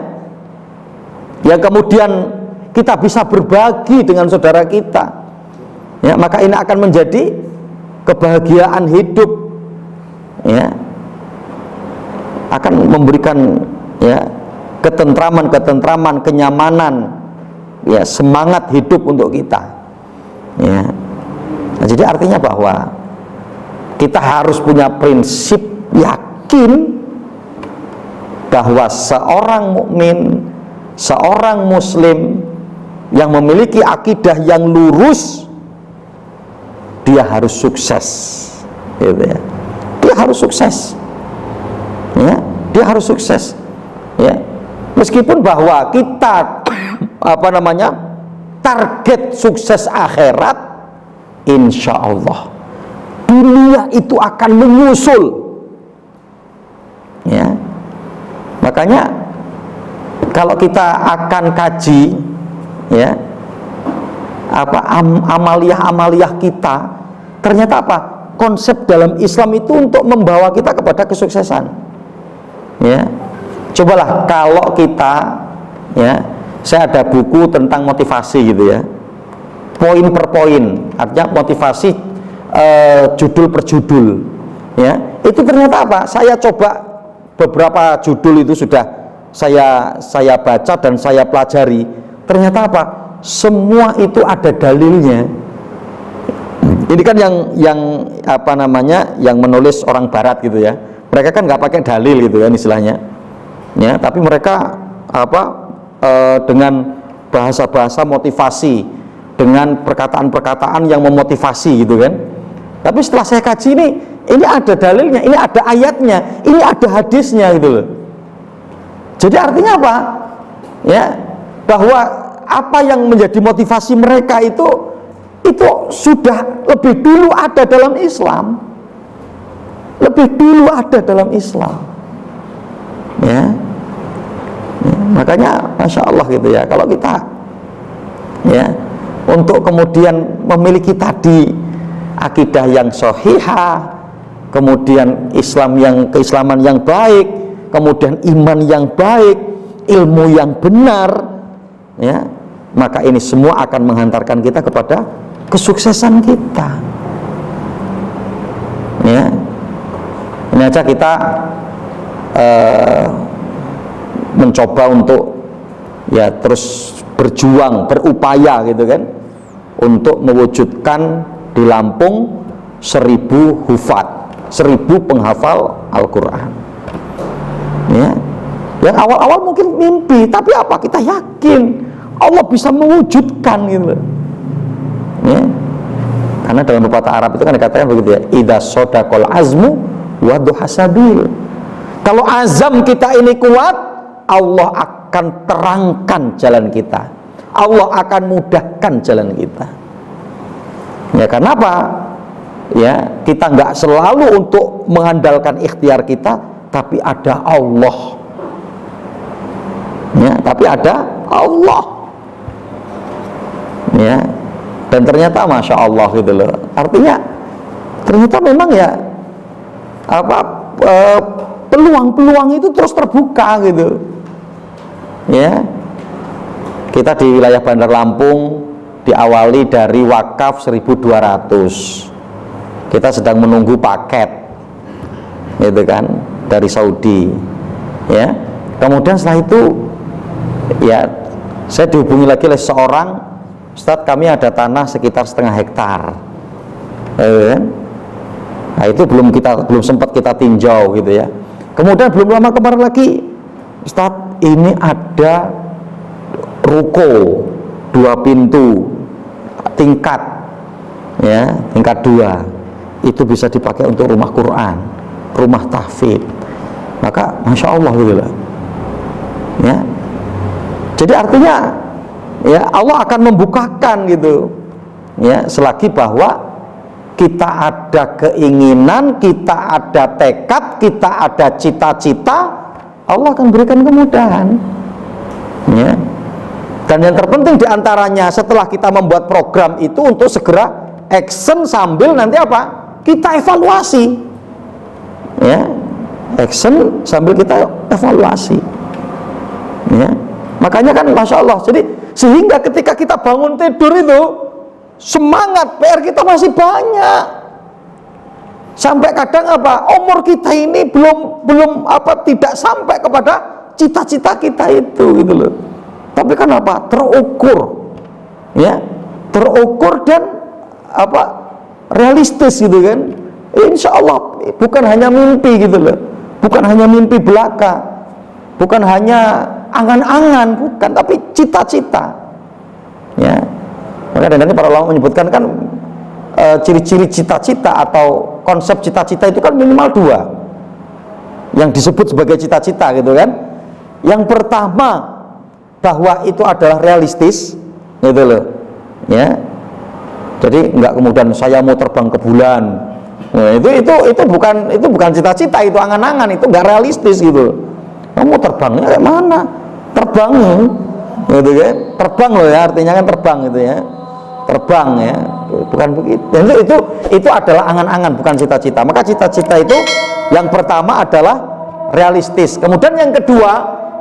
A: yang kemudian kita bisa berbagi dengan saudara kita ya, maka ini akan menjadi kebahagiaan hidup ya, akan memberikan ya ketentraman, kenyamanan ya, semangat hidup untuk kita ya. Nah, jadi artinya bahwa kita harus punya prinsip yakin bahwa seorang mukmin, seorang muslim yang memiliki akidah yang lurus, dia harus sukses, gitu ya. Dia harus sukses, ya. Dia harus sukses, ya. Meskipun bahwa kita target sukses akhirat, insya Allah dunia itu akan menyusul, ya. Makanya kalau kita akan kaji, ya, amaliyah kita, ternyata apa? Konsep dalam Islam itu untuk membawa kita kepada kesuksesan, ya. Cobalah kalau kita, ya, saya ada buku tentang motivasi gitu ya, poin per poin, artinya motivasi judul per judul, ya. Itu ternyata apa? Saya coba beberapa judul itu sudah saya baca dan saya pelajari. Ternyata apa? Semua itu ada dalilnya. Ini kan yang menulis orang Barat gitu ya. Mereka kan nggak pakai dalil gitu kan istilahnya, ya. Tapi mereka dengan bahasa-bahasa motivasi, dengan perkataan-perkataan yang memotivasi gitu kan. Tapi setelah saya kaji ini ada dalilnya, ini ada ayatnya, ini ada hadisnya gitu loh. Jadi artinya apa? Ya, bahwa apa yang menjadi motivasi mereka itu sudah lebih dulu ada dalam Islam. Lebih dulu ada dalam Islam. Ya. Makanya Masya Allah gitu ya, kalau kita, ya, untuk kemudian memiliki tadi akidah yang sahihah, kemudian keislaman yang baik, kemudian iman yang baik, ilmu yang benar, ya, maka ini semua akan menghantarkan kita kepada kesuksesan kita, ya. Ini aja kita mencoba untuk, ya, terus berjuang, berupaya gitu kan, untuk mewujudkan di Lampung 1000 hufat, 1000 penghafal Al-Quran, ya. Yang awal-awal mungkin mimpi, tapi apa? Kita yakin Allah bisa mewujudkan gitu, ya. Karena dalam pepatah Arab itu kan dikatakan begitu ya, idza shadaqal azmu wa duhasabil. Kalau azam kita ini kuat, Allah akan terangkan jalan kita, Allah akan mudahkan jalan kita. Ya, karena apa? Ya, kita nggak selalu untuk mengandalkan ikhtiar kita, tapi ada Allah. Ya, tapi ada Allah. Ya, dan ternyata Masya Allah gitu loh. Artinya ternyata memang ya peluang-peluang itu terus terbuka gitu. Ya, kita di wilayah Bandar Lampung diawali dari wakaf 1.200. Kita sedang menunggu paket, gitu kan, dari Saudi. Ya, kemudian setelah itu, ya, saya dihubungi lagi oleh seorang, Ustadz, kami ada tanah sekitar 0,5 hektar. Nah, itu belum sempat kita tinjau gitu ya. Kemudian belum lama kemarin lagi, Ustadz, ini ada ruko 2 pintu tingkat, ya, tingkat 2, itu bisa dipakai untuk rumah Quran, rumah tahfidz. Maka Masya Allah gitu lah, ya. Jadi artinya, ya, Allah akan membukakan gitu, ya, selagi bahwa kita ada keinginan, kita ada tekad, kita ada cita-cita, Allah akan berikan kemudahan, ya. Dan yang terpenting diantaranya, setelah kita membuat program itu, untuk segera action sambil nanti apa? Kita evaluasi, ya, action sambil kita evaluasi, ya. Makanya kan Masya Allah, jadi sehingga ketika kita bangun tidur itu semangat, PR kita masih banyak. Sampai kadang apa? Umur kita ini belum tidak sampai kepada cita-cita kita itu gitu loh. Tapi kan apa? Terukur, ya, terukur dan realistis gitu kan. Insya Allah bukan hanya mimpi gitu loh, bukan hanya mimpi belaka, bukan hanya angan-angan, bukan, tapi cita-cita, Maka kadang-kadang para ulama menyebutkan kan ciri-ciri cita-cita atau konsep cita-cita itu kan minimal dua yang disebut sebagai cita-cita gitu kan. Yang pertama bahwa itu adalah realistis gitu loh ya, jadi nggak kemudian saya mau terbang ke bulan, nah, itu bukan cita-cita, itu angan-angan, itu nggak realistis gitu. Kamu terbangnya kayak mana? Terbang gitu kan, terbang loh ya, artinya kan terbang gitu ya, terbang ya, bukan begitu. Dan itu adalah angan-angan, bukan cita-cita. Maka cita-cita itu yang pertama adalah realistis. Kemudian yang kedua,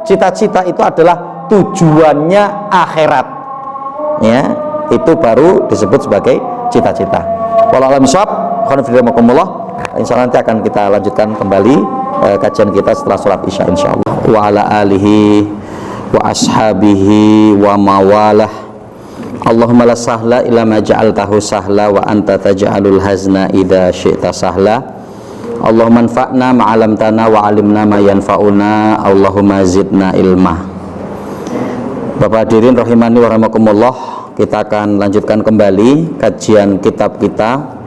A: cita-cita itu adalah tujuannya akhirat ya, itu baru disebut sebagai cita-cita. Wallahu a'lam bishawab. Insyaallah nanti akan kita lanjutkan kembali kajian kita setelah sholat isya insyaallah. Wa ala alihi wa ashabihi wa mawalah. Allahumma la sahla illa ma ja'altahu sahla wa anta taj'alul hazna idza syi'ta sahla. Allahumma anfa'na ma'alamtana wa alimna ma yanfa'una. Allahumma zidna ilmah. Bapak hadirin rahimani wa rahimakumullah, kita akan lanjutkan kembali kajian kitab kita,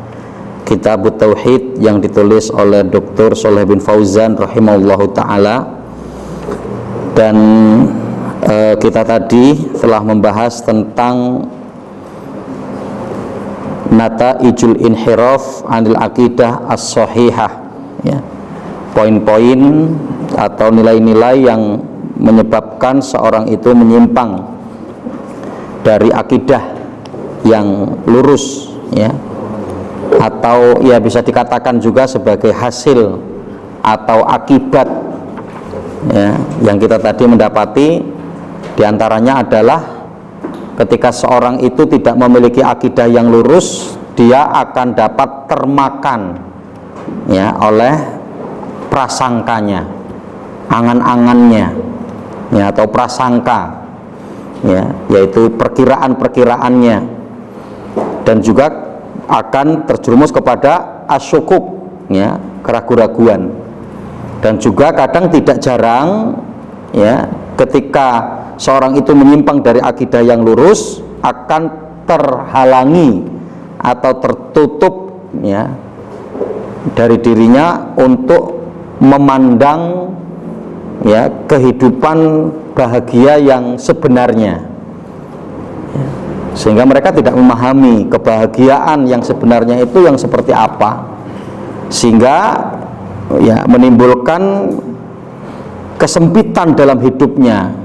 A: Kitabut Tauhid, yang ditulis oleh Dr. Shalih bin Fauzan rahimahullahu ta'ala. Dan kita tadi telah membahas tentang Nata'ijul inhiraf anil aqidah as-sahihah ya, poin-poin atau nilai-nilai yang menyebabkan seorang itu menyimpang dari akidah yang lurus ya, atau ya bisa dikatakan juga sebagai hasil atau akibat ya, yang kita tadi mendapati diantaranya adalah ketika seorang itu tidak memiliki akidah yang lurus, dia akan dapat termakan ya oleh prasangkanya, angan-angannya ya, atau prasangka ya, yaitu perkiraan-perkiraannya, dan juga akan terjerumus kepada asyukuk ya, keraguan-raguan. Dan juga kadang tidak jarang ya, ketika seorang itu menyimpang dari akidah yang lurus, akan terhalangi atau tertutup ya dari dirinya untuk memandang ya kehidupan bahagia yang sebenarnya ya, sehingga mereka tidak memahami kebahagiaan yang sebenarnya itu yang seperti apa, sehingga ya menimbulkan kesempitan dalam hidupnya,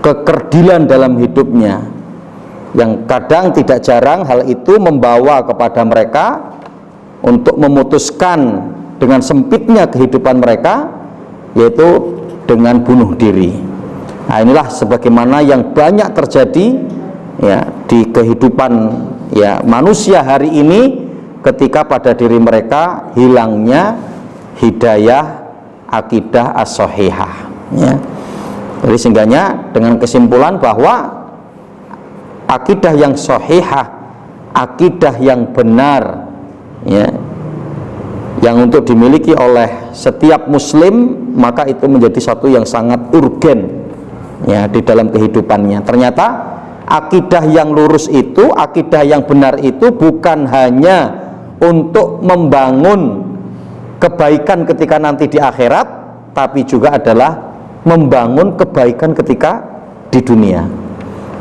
A: kekerdilan dalam hidupnya, yang kadang tidak jarang hal itu membawa kepada mereka untuk memutuskan dengan sempitnya kehidupan mereka, yaitu dengan bunuh diri. Nah, inilah sebagaimana yang banyak terjadi ya di kehidupan ya manusia hari ini, ketika pada diri mereka hilangnya hidayah akidah as-sahihah ya. Jadi sehingganya dengan kesimpulan bahwa akidah yang sahihah, akidah yang benar ya, yang untuk dimiliki oleh setiap muslim, maka itu menjadi satu yang sangat urgen ya di dalam kehidupannya. Ternyata akidah yang lurus itu, akidah yang benar itu bukan hanya untuk membangun kebaikan ketika nanti di akhirat, tapi juga adalah membangun kebaikan ketika di dunia,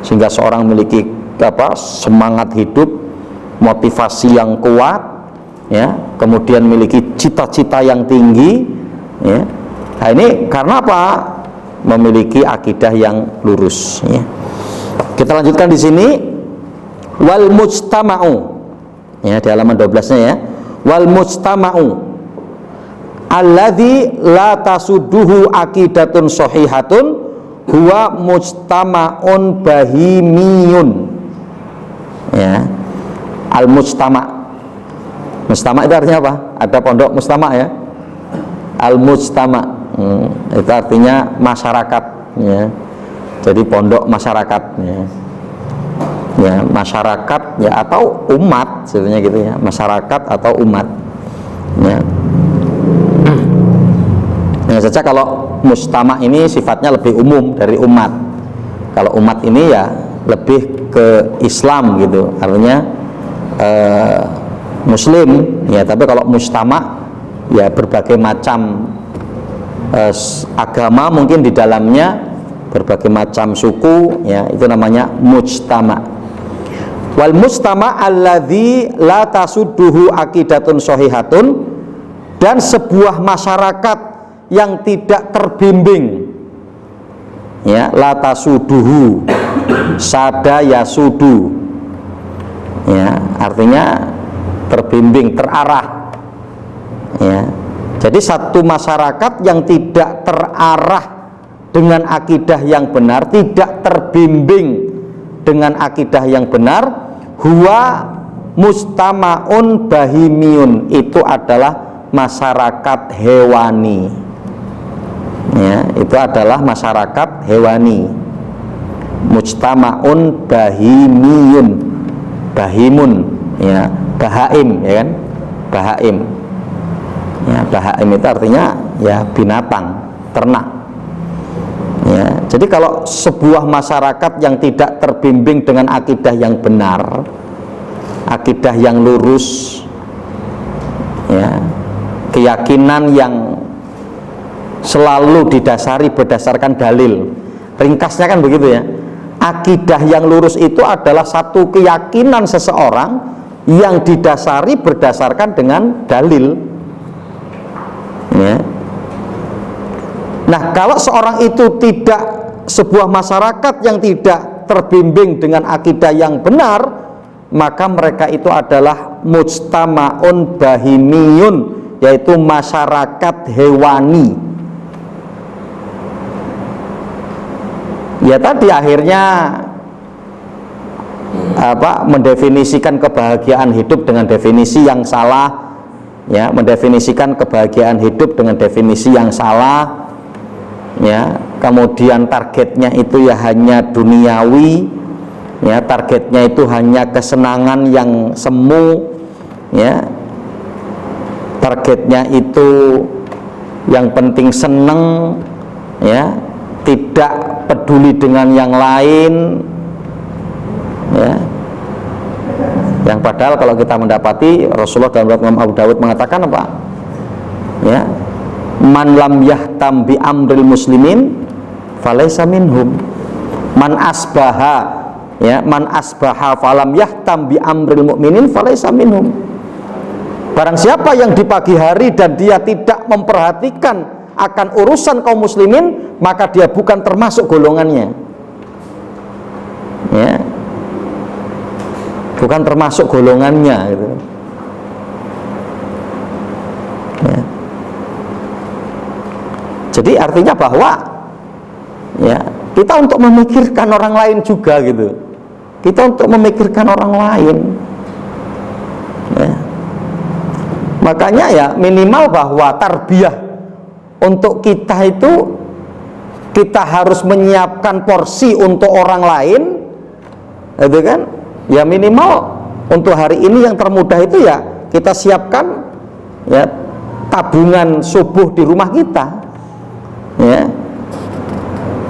A: sehingga seorang memiliki semangat hidup, motivasi yang kuat ya, kemudian memiliki cita-cita yang tinggi ya. Nah, ini karena apa? Memiliki akidah yang lurus ya. Kita lanjutkan di sini, wal mujtama'u ya, di halaman 12-nya ya. Wal mujtama'u alladzi la tasudduhu aqidatun sahihatun huwa mujtama'un bahimiyun ya. Al mujtama', mujtama' itu artinya apa? Ada pondok mujtama' ya. Al mujtama' itu artinya masyarakat ya. Jadi pondok masyarakat ya. Ya, masyarakat ya, atau umat sebenarnya gitu ya, masyarakat atau umat ya. Hanya saja kalau mujtama' ini sifatnya lebih umum dari umat. Kalau umat ini ya lebih ke Islam gitu, artinya Muslim ya. Tapi kalau mujtama ya berbagai macam agama mungkin di dalamnya, berbagai macam suku ya, itu namanya mujtama. Wal mujtama alladzi la tasudduhu aqidatun shahihatun, dan sebuah masyarakat yang tidak terbimbing ya, la tasuduhu, sada yasudu ya, artinya terbimbing, terarah ya. Jadi satu masyarakat yang tidak terarah dengan akidah yang benar, tidak terbimbing dengan akidah yang benar, huwa mujtama'un bahimiyun, itu adalah masyarakat hewani ya, itu adalah masyarakat hewani. Mujtama'un bahimiyun, bahimun ya, bahaim ya kan, bahaim ya, bahaim itu artinya ya binatang, ternak ya. Jadi kalau sebuah masyarakat yang tidak terbimbing dengan akidah yang benar, akidah yang lurus ya, keyakinan yang selalu didasari berdasarkan dalil, ringkasnya kan begitu ya, akidah yang lurus itu adalah satu keyakinan seseorang yang didasari berdasarkan dengan dalil ya. Nah, kalau seorang itu tidak, sebuah masyarakat yang tidak terbimbing dengan akidah yang benar, maka mereka itu adalah mujtama'un bahimiyun, yaitu masyarakat hewani ya. Tadi akhirnya mendefinisikan kebahagiaan hidup dengan definisi yang salah ya, mendefinisikan kebahagiaan hidup dengan definisi yang salah ya. Kemudian targetnya itu ya hanya duniawi ya, targetnya itu hanya kesenangan yang semu ya, targetnya itu yang penting seneng ya, tidak peduli dengan yang lain ya. Yang padahal kalau kita mendapati Rasulullah dalam riwayat Imam Abu Dawud mengatakan apa ya, man lam yahtam bi amril muslimin falaysa minhum, man asbaha ya, man asbaha falam yahtam bi amril mu'minin falaysa minhum. Barang siapa yang di pagi hari dan dia tidak memperhatikan akan urusan kaum muslimin, maka dia bukan termasuk golongannya ya, bukan termasuk golongannya gitu ya. Jadi artinya bahwa ya, kita untuk memikirkan orang lain juga gitu, kita untuk memikirkan orang lain ya. Makanya ya minimal bahwa tarbiyah untuk kita itu, kita harus menyiapkan porsi untuk orang lain itu kan ya. Minimal untuk hari ini yang termudah itu ya kita siapkan ya tabungan subuh di rumah kita ya.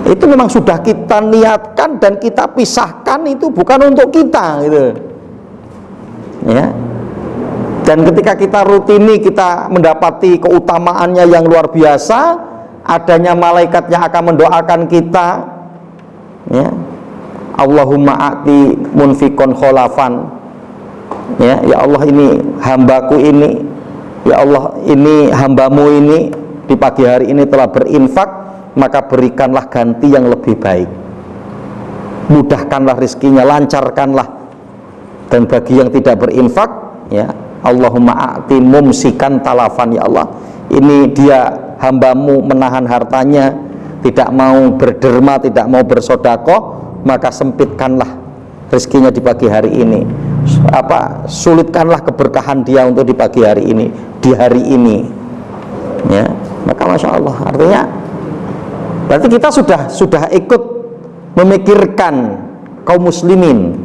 A: Itu memang sudah kita niatkan dan kita pisahkan, itu bukan untuk kita gitu ya. Dan ketika kita rutini, kita mendapati keutamaannya yang luar biasa, adanya malaikat yang akan mendoakan kita ya, Allahumma a'ti munfikon kholafan ya, ya Allah ini hambaku ini, ya Allah ini hambamu ini di pagi hari ini telah berinfak, maka berikanlah ganti yang lebih baik, mudahkanlah rizkinya, lancarkanlah. Dan bagi yang tidak berinfak ya, Allahumma a'ti mumsikan talafan, ya Allah ini dia hambamu menahan hartanya, tidak mau berderma, tidak mau bersodakoh, maka sempitkanlah rezekinya di pagi hari ini, sulitkanlah keberkahan dia untuk di pagi hari ini, di hari ini ya. Maka Masya Allah, artinya berarti kita sudah ikut memikirkan kaum muslimin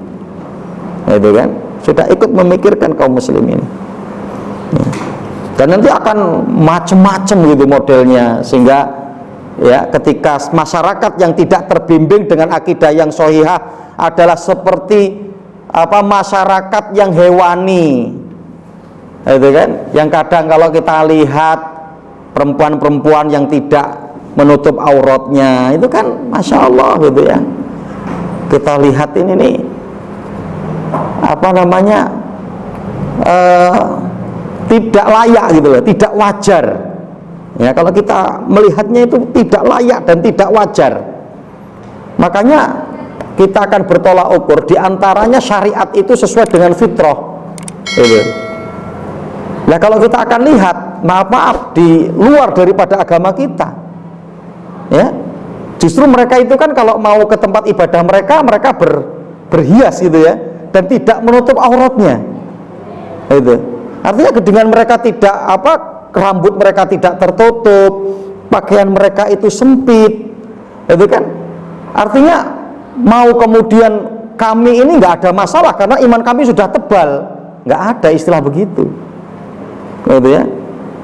A: itu kan, sudah ikut memikirkan kaum muslimin ya. Dan nanti akan macam-macam gitu modelnya, sehingga ya ketika masyarakat yang tidak terbimbing dengan akidah yang sahihah, adalah seperti masyarakat yang hewani, itu kan, yang kadang kalau kita lihat perempuan-perempuan yang tidak menutup auratnya, itu kan masya Allah gitu ya, kita lihat ini nih tidak layak gitu loh, tidak wajar ya, kalau kita melihatnya itu tidak layak dan tidak wajar. Makanya kita akan bertolak ukur, diantaranya syariat itu sesuai dengan fitrah gitu. Nah kalau kita akan lihat, maaf di luar daripada agama kita ya, justru mereka itu kan kalau mau ke tempat ibadah mereka berhias gitu ya, dan tidak menutup auratnya itu. Artinya dengan mereka tidak rambut mereka tidak tertutup, pakaian mereka itu sempit, itu kan artinya mau kemudian kami ini nggak ada masalah karena iman kami sudah tebal, nggak ada istilah begitu gitu ya.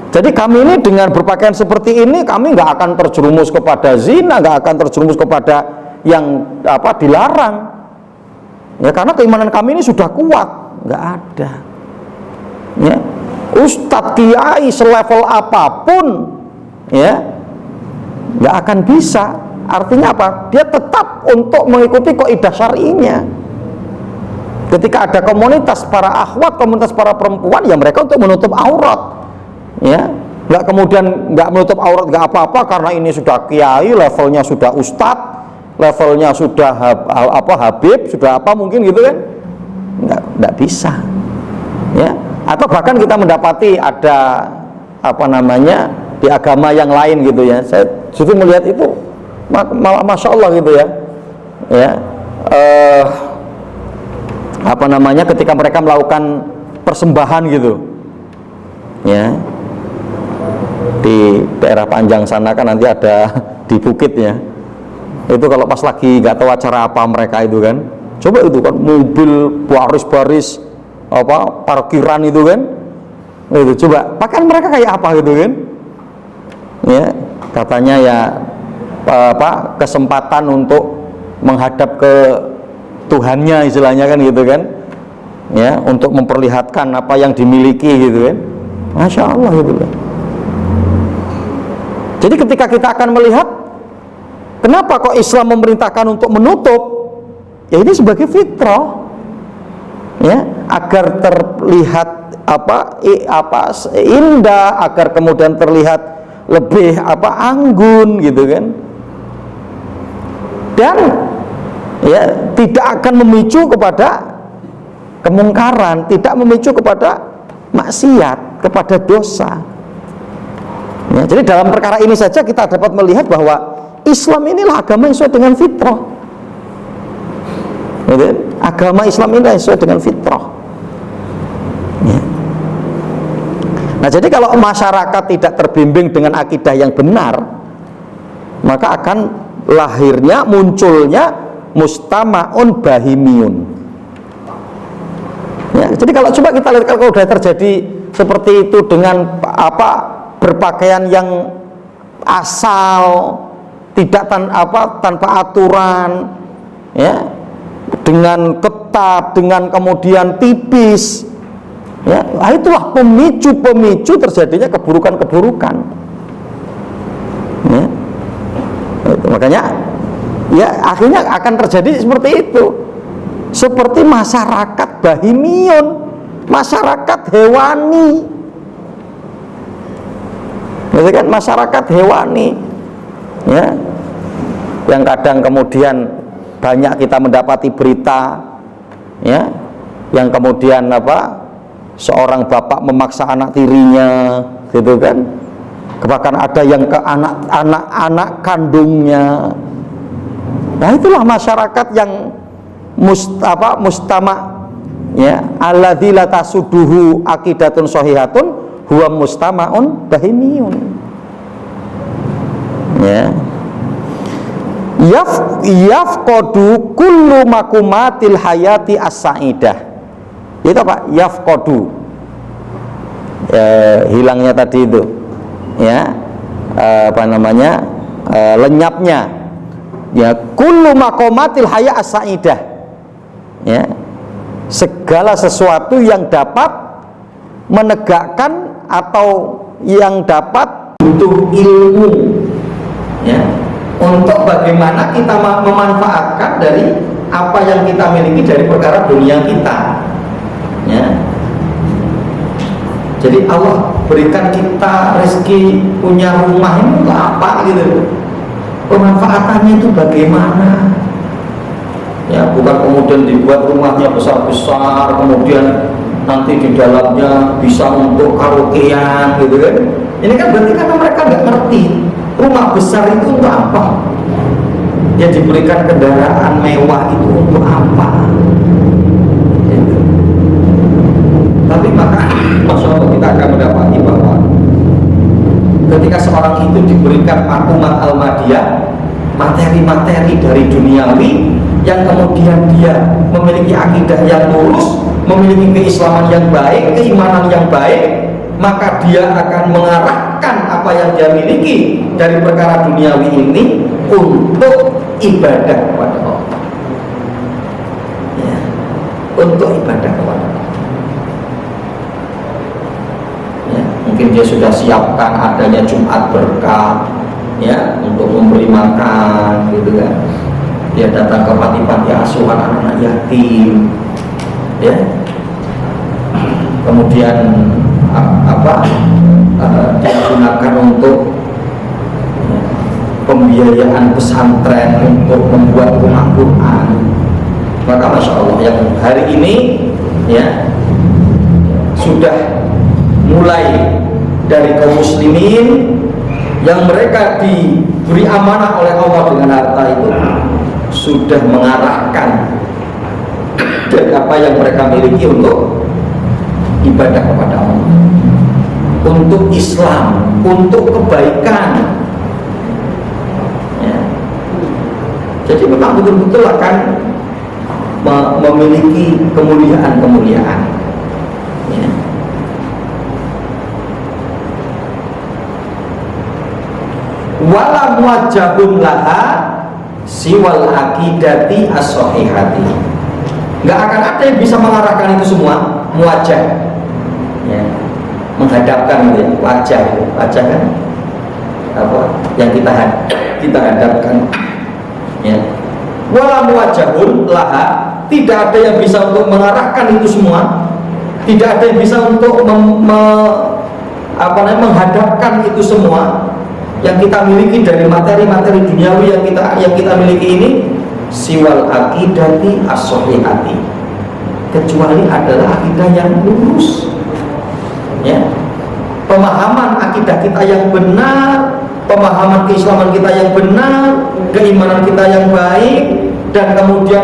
A: Jadi kami ini dengan berpakaian seperti ini, kami nggak akan terjerumus kepada zina, nggak akan terjerumus kepada yang dilarang ya, karena keimanan kami ini sudah kuat. Nggak ada ya, ustadz kiai selevel apapun ya nggak akan bisa. Artinya apa? Dia tetap untuk mengikuti kaidah syar'inya. Ketika ada komunitas para akhwat, komunitas para perempuan, ya mereka untuk menutup aurat ya, nggak kemudian nggak menutup aurat nggak apa-apa karena ini sudah kiai, levelnya sudah ustadz, levelnya sudah habib, sudah apa mungkin gitu kan, nggak bisa ya. Atau bahkan kita mendapati ada di agama yang lain gitu ya, saya justru melihat itu malah masya Allah gitu ya, ketika mereka melakukan persembahan gitu ya, di daerah Panjang sana kan nanti ada di bukitnya itu, kalau pas lagi nggak tahu acara apa mereka itu kan, coba itu kan mobil baris-baris parkiran itu kan, itu coba pakaian mereka kayak apa gitu kan ya, katanya ya kesempatan untuk menghadap ke Tuhannya istilahnya kan gitu kan ya, untuk memperlihatkan apa yang dimiliki gitu kan, masya Allah gitu kan. Jadi ketika kita akan melihat kenapa kok Islam memerintahkan untuk menutup, ya ini sebagai fitrah ya, agar terlihat indah, agar kemudian terlihat lebih anggun gitu kan, dan ya tidak akan memicu kepada kemungkaran, tidak memicu kepada maksiat, kepada dosa ya. Jadi dalam perkara ini saja kita dapat melihat bahwa Islam inilah agama yang sesuai dengan fitrah gitu. Agama Islam ini sesuai dengan fitrah ya. Nah jadi kalau masyarakat tidak terbimbing dengan akidah yang benar, maka akan lahirnya, munculnya mustama'un bahimiyun ya. Jadi kalau coba kita lihat, kalau sudah terjadi seperti itu dengan berpakaian yang asal, tidak tanpa aturan ya, dengan ketat, dengan kemudian tipis ya, itulah pemicu terjadinya keburukan-keburukan ya. Makanya ya akhirnya akan terjadi seperti itu, seperti masyarakat bahimiyun, masyarakat hewani gitu kan, masyarakat hewani ya, yang kadang kemudian banyak kita mendapati berita ya, yang kemudian seorang bapak memaksa anak tirinya gitu kan, bahkan ada yang ke anak kandungnya. Nah itulah masyarakat yang mustama ya, alladzi la tasuduhu aqidatun shahihatun huwa mustama'un bahimiyun ya. Yafqadu kullu makumatil hayati as-sa'idah, itu apa? Yafqadu hilangnya tadi itu ya, lenyapnya ya, kullu makumatil hayat as-sa'idah ya, segala sesuatu yang dapat menegakkan atau yang dapat butuh ilmu, ya, untuk bagaimana kita memanfaatkan dari apa yang kita miliki dari perkara dunia kita, ya. Jadi Allah berikan kita rezeki punya rumah ini untuk apa gitu, pemanfaatannya itu bagaimana, ya, bukan kemudian dibuat rumahnya besar-besar kemudian nanti di dalamnya bisa untuk karaokean gitu kan. Ini kan berarti karena mereka nggak ngerti rumah besar itu untuk apa, ya, diberikan kendaraan mewah itu untuk apa gitu. Tapi maka Masya Allah kita akan mendapati bahwa ketika seorang itu diberikan maklumat al-madiyah, materi-materi dari duniawi, yang kemudian dia memiliki akidah yang lurus, memiliki keislaman yang baik, keimanan yang baik, maka dia akan mengarahkan apa yang dia miliki dari perkara duniawi ini untuk ibadah kepada Allah, ya, untuk ibadah kepada Allah. Ya, mungkin dia sudah siapkan adanya Jumat berkah, ya, untuk memberi makan gitu kan. Dia datang ke panti-panti asuhan anak-anak yatim, ya, kemudian dia gunakan untuk pembiayaan pesantren, untuk membuat rumah Quran. Maka Masya Allah yang hari ini, ya, sudah mulai dari kaum muslimin yang mereka diberi amanah oleh Allah dengan harta itu, sudah mengarahkan dari apa yang mereka miliki untuk ibadah kepada Allah, untuk Islam, untuk kebaikan, ya. Jadi memang betul-betul akan memiliki kemuliaan-kemuliaan, ya. Wala muwajjahun laha siwal akidati as-sahihati. Nggak akan ada yang bisa mengarahkan itu semua. Muwajjah, ya, menghadapkan gitu, wajah kan apa yang kita hadapkan, ya. Wala muwajjahun laha, tidak ada yang bisa untuk mengarahkan itu semua, tidak ada yang bisa untuk menghadapkan itu semua yang kita miliki dari materi-materi duniawi yang kita miliki ini, siwal akidati as-sahihati, kecuali adalah akidah yang lurus, ya, pemahaman akidah kita yang benar, pemahaman keislaman kita yang benar, keimanan kita yang baik, dan kemudian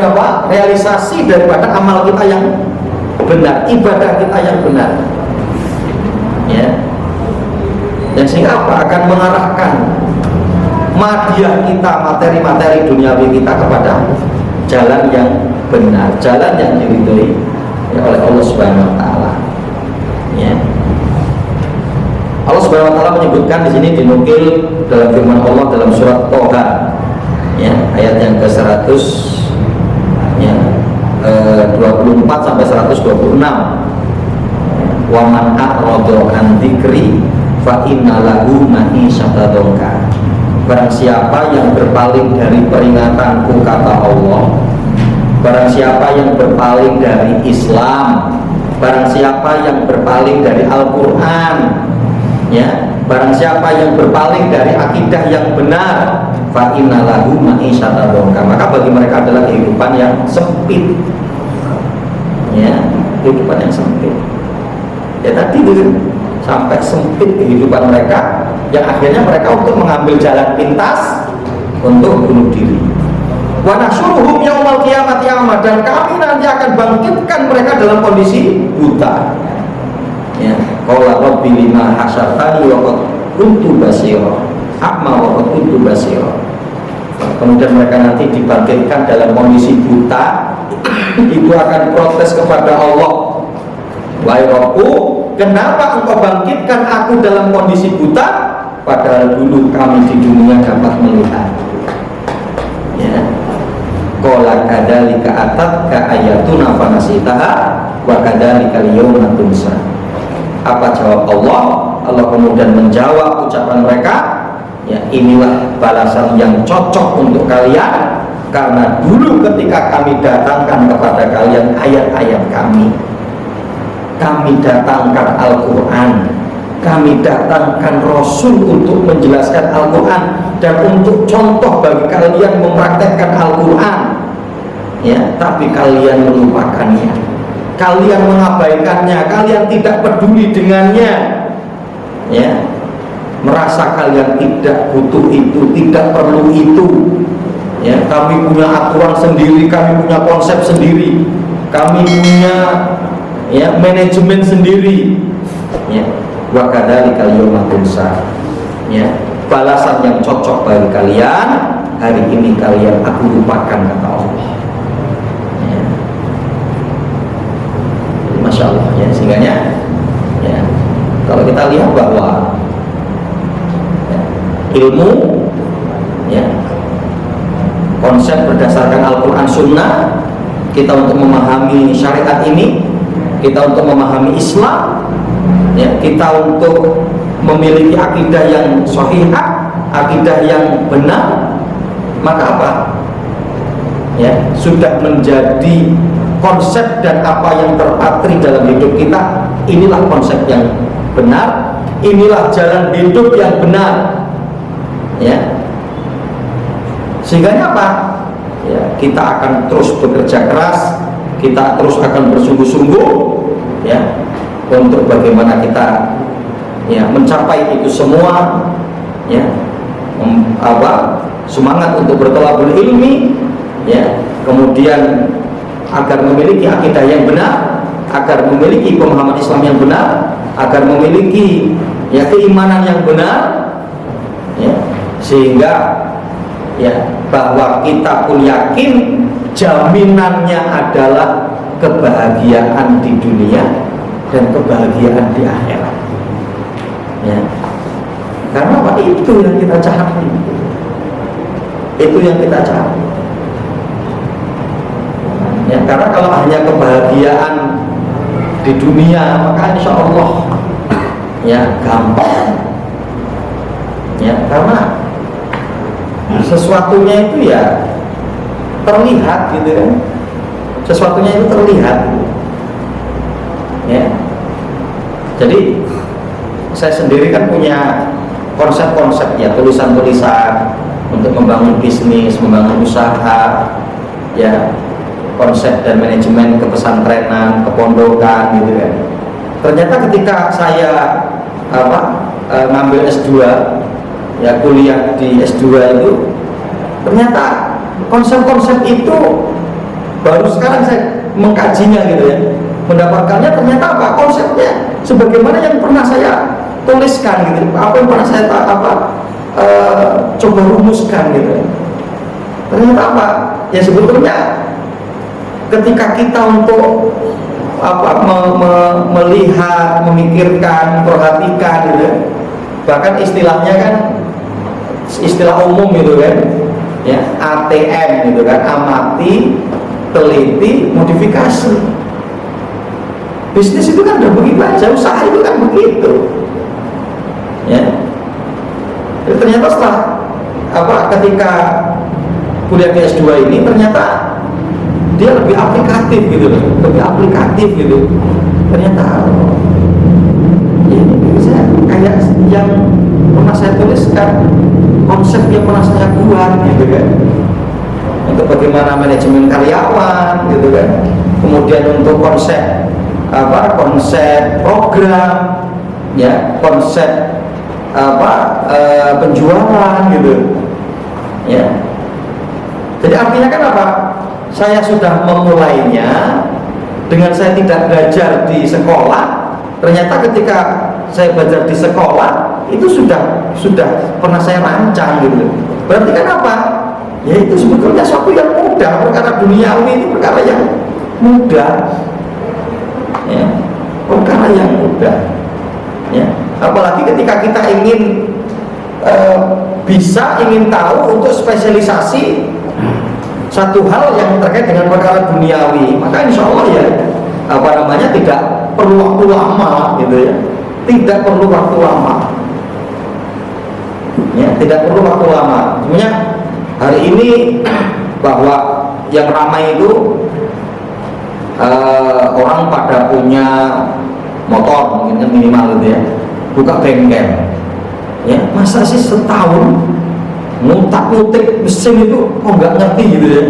A: realisasi daripada amal kita yang benar, ibadah kita yang benar, ya. Dan sehingga akan mengarahkan madiyah kita, materi-materi duniawi kita kepada jalan yang benar, jalan yang diridhoi oleh Allah Subhanahu wa taala, ya. Allah Subhanahu wa taala menyebutkan di sini, dinukil dalam firman Allah dalam surat Toha, ya, ayat yang ke-100, ya, 24 sampai 126. Wa man a'rada an dzikri fa inna lahu ma'isyatan dhanka. Barang siapa yang berpaling dari peringatanku, kata Allah, barang siapa yang berpaling dari Islam, barang siapa yang berpaling dari Al-Quran, ya, barang siapa yang berpaling dari akidah yang benar, fa inna lahu ma'isyatan dhanka, maka bagi mereka adalah kehidupan yang sempit, ya, kehidupan yang sempit. Ya tadi itu sampai sempit kehidupan mereka, yang akhirnya mereka untuk mengambil jalan pintas untuk bunuh diri. Wa nahsyuruhum yaumal qiyamati a'ma, dan kami nanti akan bangkitkan mereka dalam kondisi buta. Ya, qala rabbi lima hasyartani wa qad kuntu basira, a'ma wa qad kuntu basira. Kemudian mereka nanti dibangkitkan dalam kondisi buta, itu akan protes kepada Allah, wahai Rabbku, kenapa engkau bangkitkan aku dalam kondisi buta, padahal dulu kami di dunia dapat melihat, ya. qala kadzalika atatka ayatuna fanasitaha wa kadzalika al-yawma tunsa. Apa jawab Allah? Allah kemudian menjawab ucapan mereka, ya inilah balasan yang cocok untuk kalian, karena dulu ketika kami datangkan kepada kalian ayat-ayat kami datangkan Al-Quran, kami datangkan Rasul untuk menjelaskan Al-Quran dan untuk contoh bagi kalian mempraktekkan Al-Quran, ya, tapi kalian melupakannya, kalian mengabaikannya, kalian tidak peduli dengannya, ya, merasa kalian tidak butuh itu, tidak perlu itu, ya, kami punya aturan sendiri, kami punya konsep sendiri, kami punya, ya, manajemen sendiri, ya. Wa kadzalikal yawma tunsa, ya, balasan yang cocok bagi kalian hari ini kalian aku lupakan, kata Allah, ya. Masya Allah, ya, sehingga ya, kalau kita lihat bahwa ilmu, ya, konsep berdasarkan Al-Quran Sunnah, kita untuk memahami syariat ini, kita untuk memahami Islam, ya, kita untuk memiliki akidah yang sahihah, akidah yang benar, maka apa? Ya, sudah menjadi konsep dan apa yang terpatri dalam hidup kita. Inilah konsep yang benar, inilah jalan hidup yang benar, ya. Sehingga apa? Ya, kita akan terus bekerja keras, kita terus akan bersungguh-sungguh, ya, untuk bagaimana kita, ya, mencapai itu semua, ya, semangat untuk berthalabul ilmi, ya, kemudian agar memiliki akidah yang benar, agar memiliki pemahaman Islam yang benar, agar memiliki, ya, keimanan yang benar, ya, sehingga, ya, bahwa kita pun yakin jaminannya adalah kebahagiaan di dunia dan kebahagiaan di akhirat, ya. Karena apa? Itu yang kita cari, itu yang kita cari, ya. Karena kalau hanya kebahagiaan di dunia, maka insya Allah, ya, gampang, ya, karena sesuatunya itu, ya, terlihat gitu kan, sesuatunya itu terlihat, ya. Jadi saya sendiri kan punya konsep-konsep, ya, tulisan-tulisan untuk membangun bisnis, membangun usaha, ya, konsep dan manajemen kepesantrenan, kepondokan gitu kan. Ternyata ketika saya ngambil S2, ya, kuliah di S2 itu, ternyata konsep-konsep itu baru sekarang saya mengkajinya gitu ya, mendapatkannya ternyata apa? Konsepnya sebagaimana yang pernah saya tuliskan gitu, apa yang pernah saya coba rumuskan gitu. Ternyata apa? Ya sebetulnya ketika kita untuk melihat, memikirkan, memperhatikan gitu, bahkan istilahnya kan istilah umum gitu kan, ya, ATM gitu kan, amati, teliti, modifikasi. Bisnis itu kan udah begitu aja, usaha itu kan begitu, ya. Jadi ternyata setelah ketika kuliah di S2 ini, ternyata dia lebih aplikatif gitu loh, lebih aplikatif gitu. Ternyata ya, ini bisa kayak yang pernah saya tuliskan, konsep yang pernah saya buat gitu kan, untuk bagaimana manajemen karyawan gitu kan, kemudian untuk konsep konsep program, ya, konsep penjualan gitu, ya. Jadi artinya kan apa? Saya sudah memulainya dengan saya tidak belajar di sekolah. Ternyata ketika saya belajar di sekolah itu sudah pernah saya rancang gitu. Berarti kan apa? Ya itu sebetulnya suatu yang mudah, perkara duniawi ini perkara yang mudah, ya, perkara yang mudah, ya. Apalagi ketika kita ingin ingin tahu untuk spesialisasi satu hal yang terkait dengan perkara duniawi, maka insya Allah ya tidak perlu waktu lama gitu ya, tidak perlu waktu lama ya, tidak perlu waktu lama. Sebenarnya hari ini bahwa yang ramai itu orang pada punya motor mungkin minimal gitu ya, buka bengkel ya, masa sih setahun ngutak-ngutik mesin itu kok nggak ngerti gitu ya.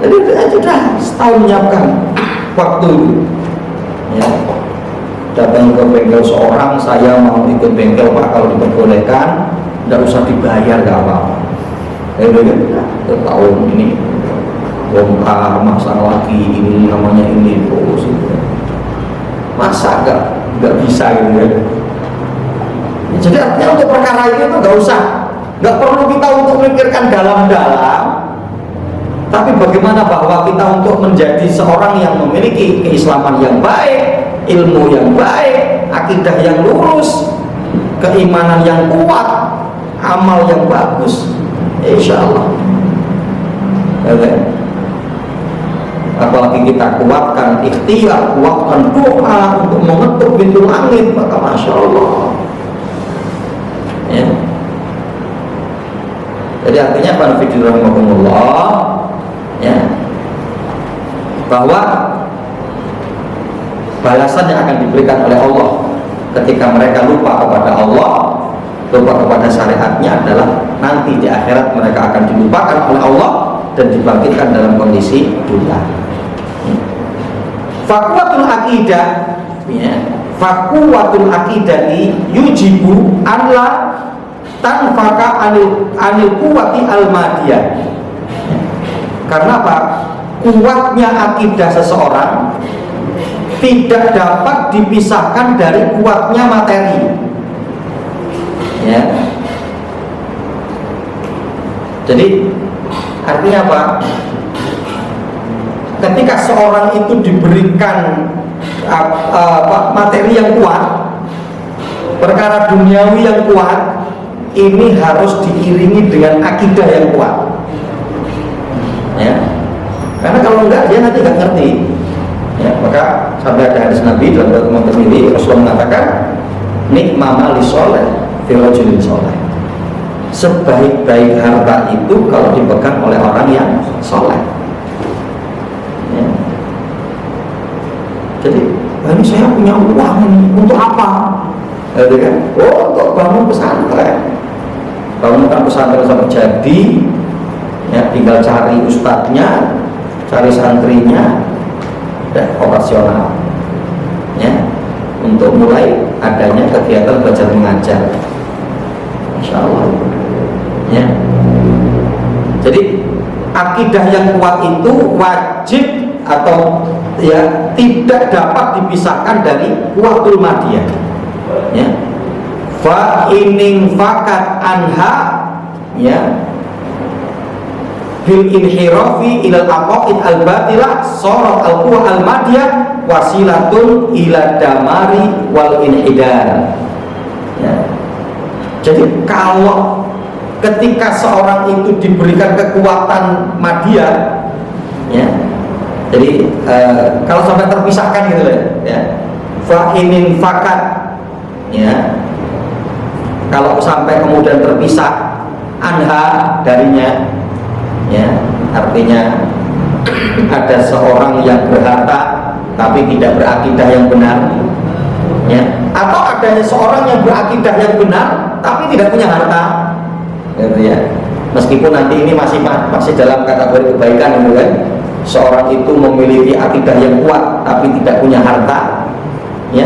A: Jadi sudah setahun menyiapkan waktu itu ya, datang ke bengkel seorang, saya mau ikut bengkel Pak, kalau diperbolehkan tidak usah dibayar, nggak apa-apa ya, tahun ini bongkar masang lagi, ini namanya ini terus gitu ya. Masa nggak bisa gitu ya. Jadi artinya untuk perkara ini itu nggak perlu kita untuk memikirkan dalam-dalam, tapi bagaimana bahwa kita untuk menjadi seorang yang memiliki keislaman yang baik, ilmu yang baik, akidah yang lurus, keimanan yang kuat, amal yang bagus, insya Allah. Apalagi kita kuatkan ikhtiar, kuatkan doa untuk mengetuk pintu langit, maka masya Allah ya. Jadi artinya rahimahumullah ya, bahwa balasan yang akan diberikan oleh Allah ketika mereka lupa kepada Allah, lupa kepada syariatnya adalah nanti di akhirat mereka akan dilupakan oleh Allah dan dibangkitkan dalam kondisi dunia. Fakuwatul akidah ya, fakuwatul akidati yujibu anla tanfaka anil kuwati al-madiyah. Karena apa? Kuatnya akidah seseorang tidak dapat dipisahkan dari kuatnya materi ya. Jadi artinya apa? Ketika seorang itu diberikan materi yang kuat, perkara duniawi yang kuat, ini harus diiringi dengan akidah yang kuat ya. Karena kalau enggak dia nanti nggak ngerti ya. Maka sampai ada hadis Nabi dalam dokumen ini, Rasulullah mengatakan nikma mali soleh fi rajulin soleh, sebaik-baik harta itu kalau dipegang oleh orang yang soleh ya. Jadi ini saya punya uang ini untuk apa? Gitu kan? Oh, untuk bangun pesantren. Bangunkan pesantren sampai jadi ya, tinggal cari ustadznya, cari santrinya, dan operasional ya, untuk mulai adanya kegiatan belajar mengajar, insya Allah ya. Jadi akidah yang kuat itu wajib atau ya tidak dapat dipisahkan dari kuatul madiyah ya. Fa inin fakat anha ya bil inhirafi ilal aqaid al batilah sarat al quwa al madiyah wasilatun ila damari wal inhidar ya. Jadi kalau ketika seorang itu diberikan kekuatan madiyah ya, jadi kalau sampai terpisahkan gitu ya, fa inin fakat ya, kalau sampai kemudian terpisah anha darinya ya, artinya ada seorang yang berharta tapi tidak berakidah yang benar ya, atau adanya seorang yang berakidah yang benar tapi tidak punya harta gitu ya. Meskipun nanti ini masih dalam kategori kebaikan gitu kan, seorang itu memiliki akidah yang kuat tapi tidak punya harta ya,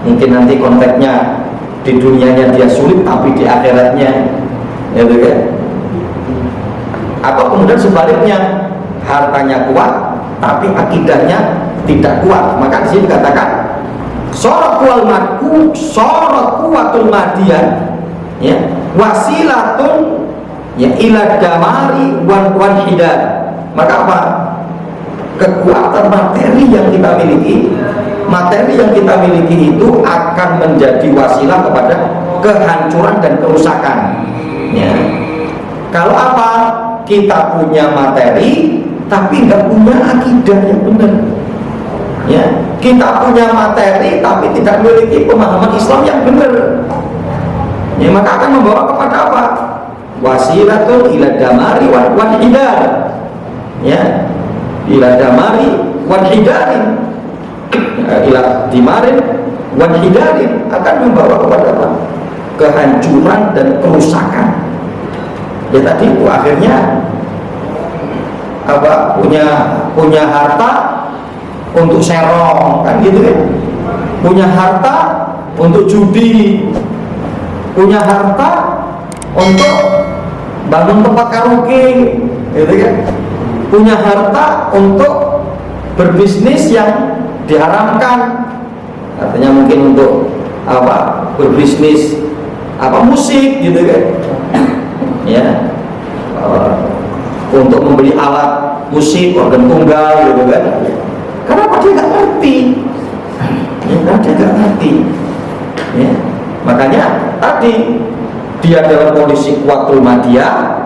A: mungkin nanti konteksnya di dunianya dia sulit tapi di akhiratnya gitu kan. Atau kemudian sebaliknya, hartanya kuat tapi akidahnya tidak kuat, maka di sini dikatakan sorot kuatul madiyah ya, wasilatun ya ila damari wan hidar. Maka apa? Kekuatan materi yang kita miliki itu akan menjadi wasilah kepada kehancuran dan kerusakan ya. Kalau apa? kita punya materi tapi nggak punya akidah yang benar. Ya, kita punya materi tapi tidak memiliki pemahaman Islam yang benar. Ya, maka akan membawa kepada apa? Wasilatun ila damari wal hidar. Ya, ila damari wal hidarin. Ila dimarin wal hidarin, akan membawa kepada apa? Kehancuran dan kerusakan. Ya tadi akhirnya apa, punya harta untuk serong, kan gitu kan, punya harta untuk judi, punya harta untuk bangun tempat karaoke, gitu kan, punya harta untuk berbisnis yang diharamkan, artinya mungkin untuk apa, berbisnis apa, musik gitu kan, ya, untuk membeli alat musik, organ tunggal gitu kan. Kenapa dia nggak ngerti? Ya, dia nggak ngerti. Ya. Makanya tadi dia dalam kondisi kuatul madiyah,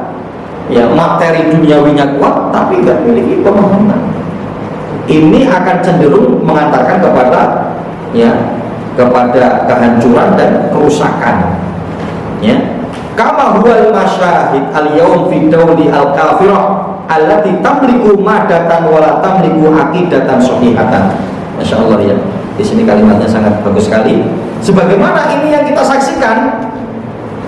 A: ya, materi duniawinya kuat, tapi nggak memiliki pemahaman. Ini akan cenderung mengantarkan kepada, ya, kepada kehancuran dan kerusakan. Ya. Kama huwal masyahid al-yawm fi dawli al-kafirah allati tamliku madatan wala tamliku aqidatan sahihatan. Masya Allah, ya. Di sini kalimatnya sangat bagus sekali. Sebagaimana ini yang kita saksikan,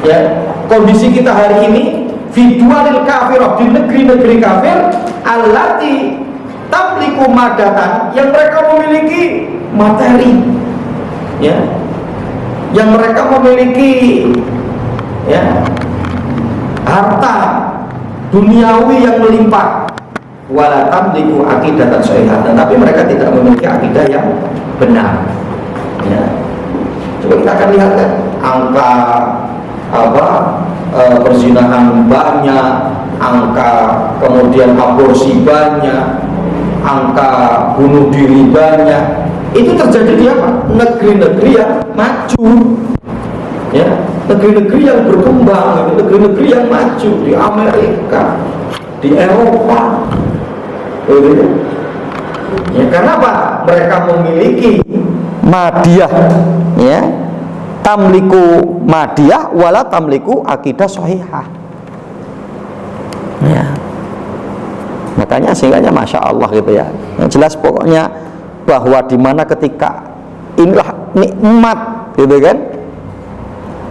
A: ya, kondisi kita hari ini fi duwalil kafirah, di negeri-negeri kafir, allati tamliku madatan, yang mereka memiliki materi, ya, yang mereka memiliki, ya, harta duniawi yang melimpah, wala tamliku aqidatan shahihatan, tapi mereka tidak memiliki akidah yang benar. Ya. Coba kita akan lihat kan, angka apa, perzinahan banyak, angka kemudian aborsi banyak, angka bunuh diri banyak. Itu terjadi di apa? Negeri-negeri yang maju, ya, negeri-negeri yang berkembang, negeri-negeri yang maju, di Amerika, di Eropa, gitu. Ya, karena apa? Mereka memiliki madiyah, ya, tamliku madiyah wala tamliku akidah sahihah. Ya, makanya sehingga masya Allah gitu ya. Yang jelas pokoknya bahwa dimana ketika inilah nikmat, gitu kan,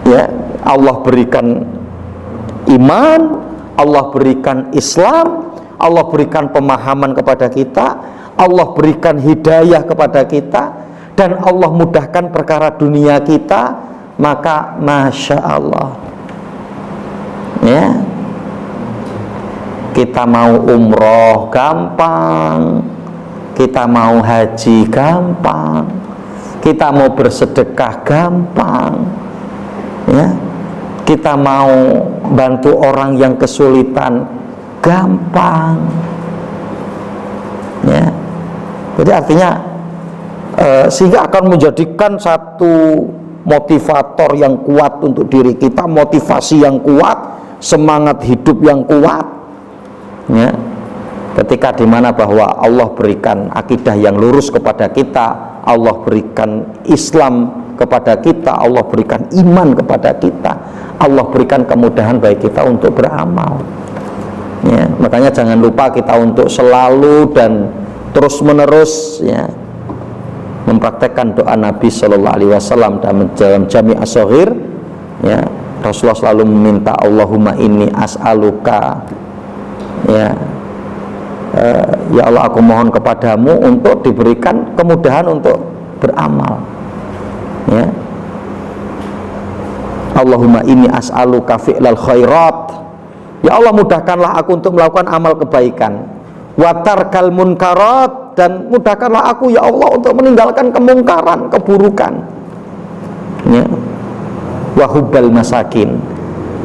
A: ya, Allah berikan iman, Allah berikan Islam, Allah berikan pemahaman kepada kita, Allah berikan hidayah kepada kita, dan Allah mudahkan perkara dunia kita, maka masya Allah, ya, kita mau umroh gampang, kita mau haji gampang, kita mau bersedekah gampang, ya, kita mau bantu orang yang kesulitan gampang, ya. Jadi artinya sehingga akan menjadikan satu motivator yang kuat untuk diri kita, motivasi yang kuat, semangat hidup yang kuat, ya, ketika dimana bahwa Allah berikan akidah yang lurus kepada kita, Allah berikan Islam kepada kita, Allah berikan iman kepada kita, Allah berikan kemudahan bagi kita untuk beramal, ya. Makanya jangan lupa kita untuk selalu dan terus menerus, ya, mempraktekkan doa Nabi Shallallahu Alaihi Wasallam dalam Jami' As-Shaghir, ya. Rasulullah selalu meminta, Allahumma inni as'aluka, ya, ya Allah, aku mohon kepadamu untuk diberikan kemudahan untuk beramal, ya. Allahumma inni as'aluka fi'lal khairat, ya Allah, mudahkanlah aku untuk melakukan amal kebaikan, wa tarkal munkarat, dan mudahkanlah aku ya Allah untuk meninggalkan kemungkaran, keburukan, ya, wa hubbal masakin,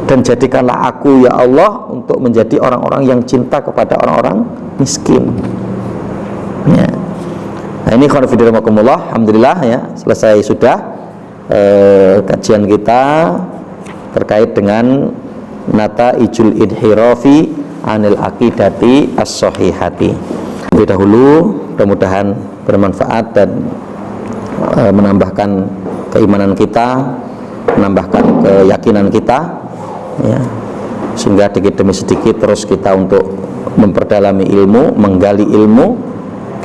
A: dan jadikanlah aku ya Allah untuk menjadi orang-orang yang cinta kepada orang-orang miskin, ya. Nah, ini khonafidirakumullah, alhamdulillah, ya, selesai sudah kajian kita terkait dengan Nata'ijul Inhirafi anil aqidati as-sahihati. Lebih dahulu mudah-mudahan bermanfaat dan menambahkan keimanan kita, menambahkan keyakinan kita, ya, sehingga sedikit demi sedikit terus kita untuk memperdalami ilmu, menggali ilmu,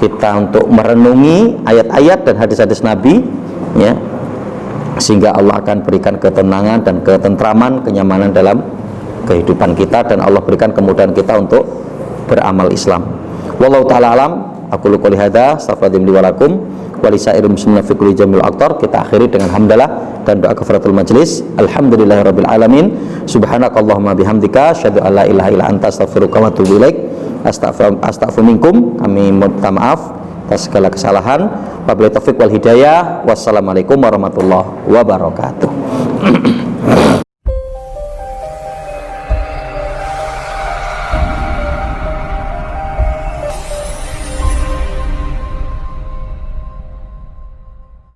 A: kita untuk merenungi ayat-ayat dan hadis-hadis Nabi, ya, sehingga Allah akan berikan ketenangan dan ketentraman, kenyamanan dalam kehidupan kita, dan Allah berikan kemudahan kita untuk beramal Islam. Wallahu ta'ala alam. Aku qouli hadza, astaghfirullahi wa lakum wa lisairil muslimin fi kulli jamil aqtar. Kita akhiri dengan hamdalah dan doa kafaratul majlis. Alhamdulillahirabbil alamin. Subhanakallahumma bihamdika asyhadu an la ilaha illa anta astaghfiruka wa atubu ilaik. Astaghfiru minkum. Kami minta maaf atas segala kesalahan. Wabillahi taufiq wal hidayah. Wassalamualaikum warahmatullahi wabarakatuh.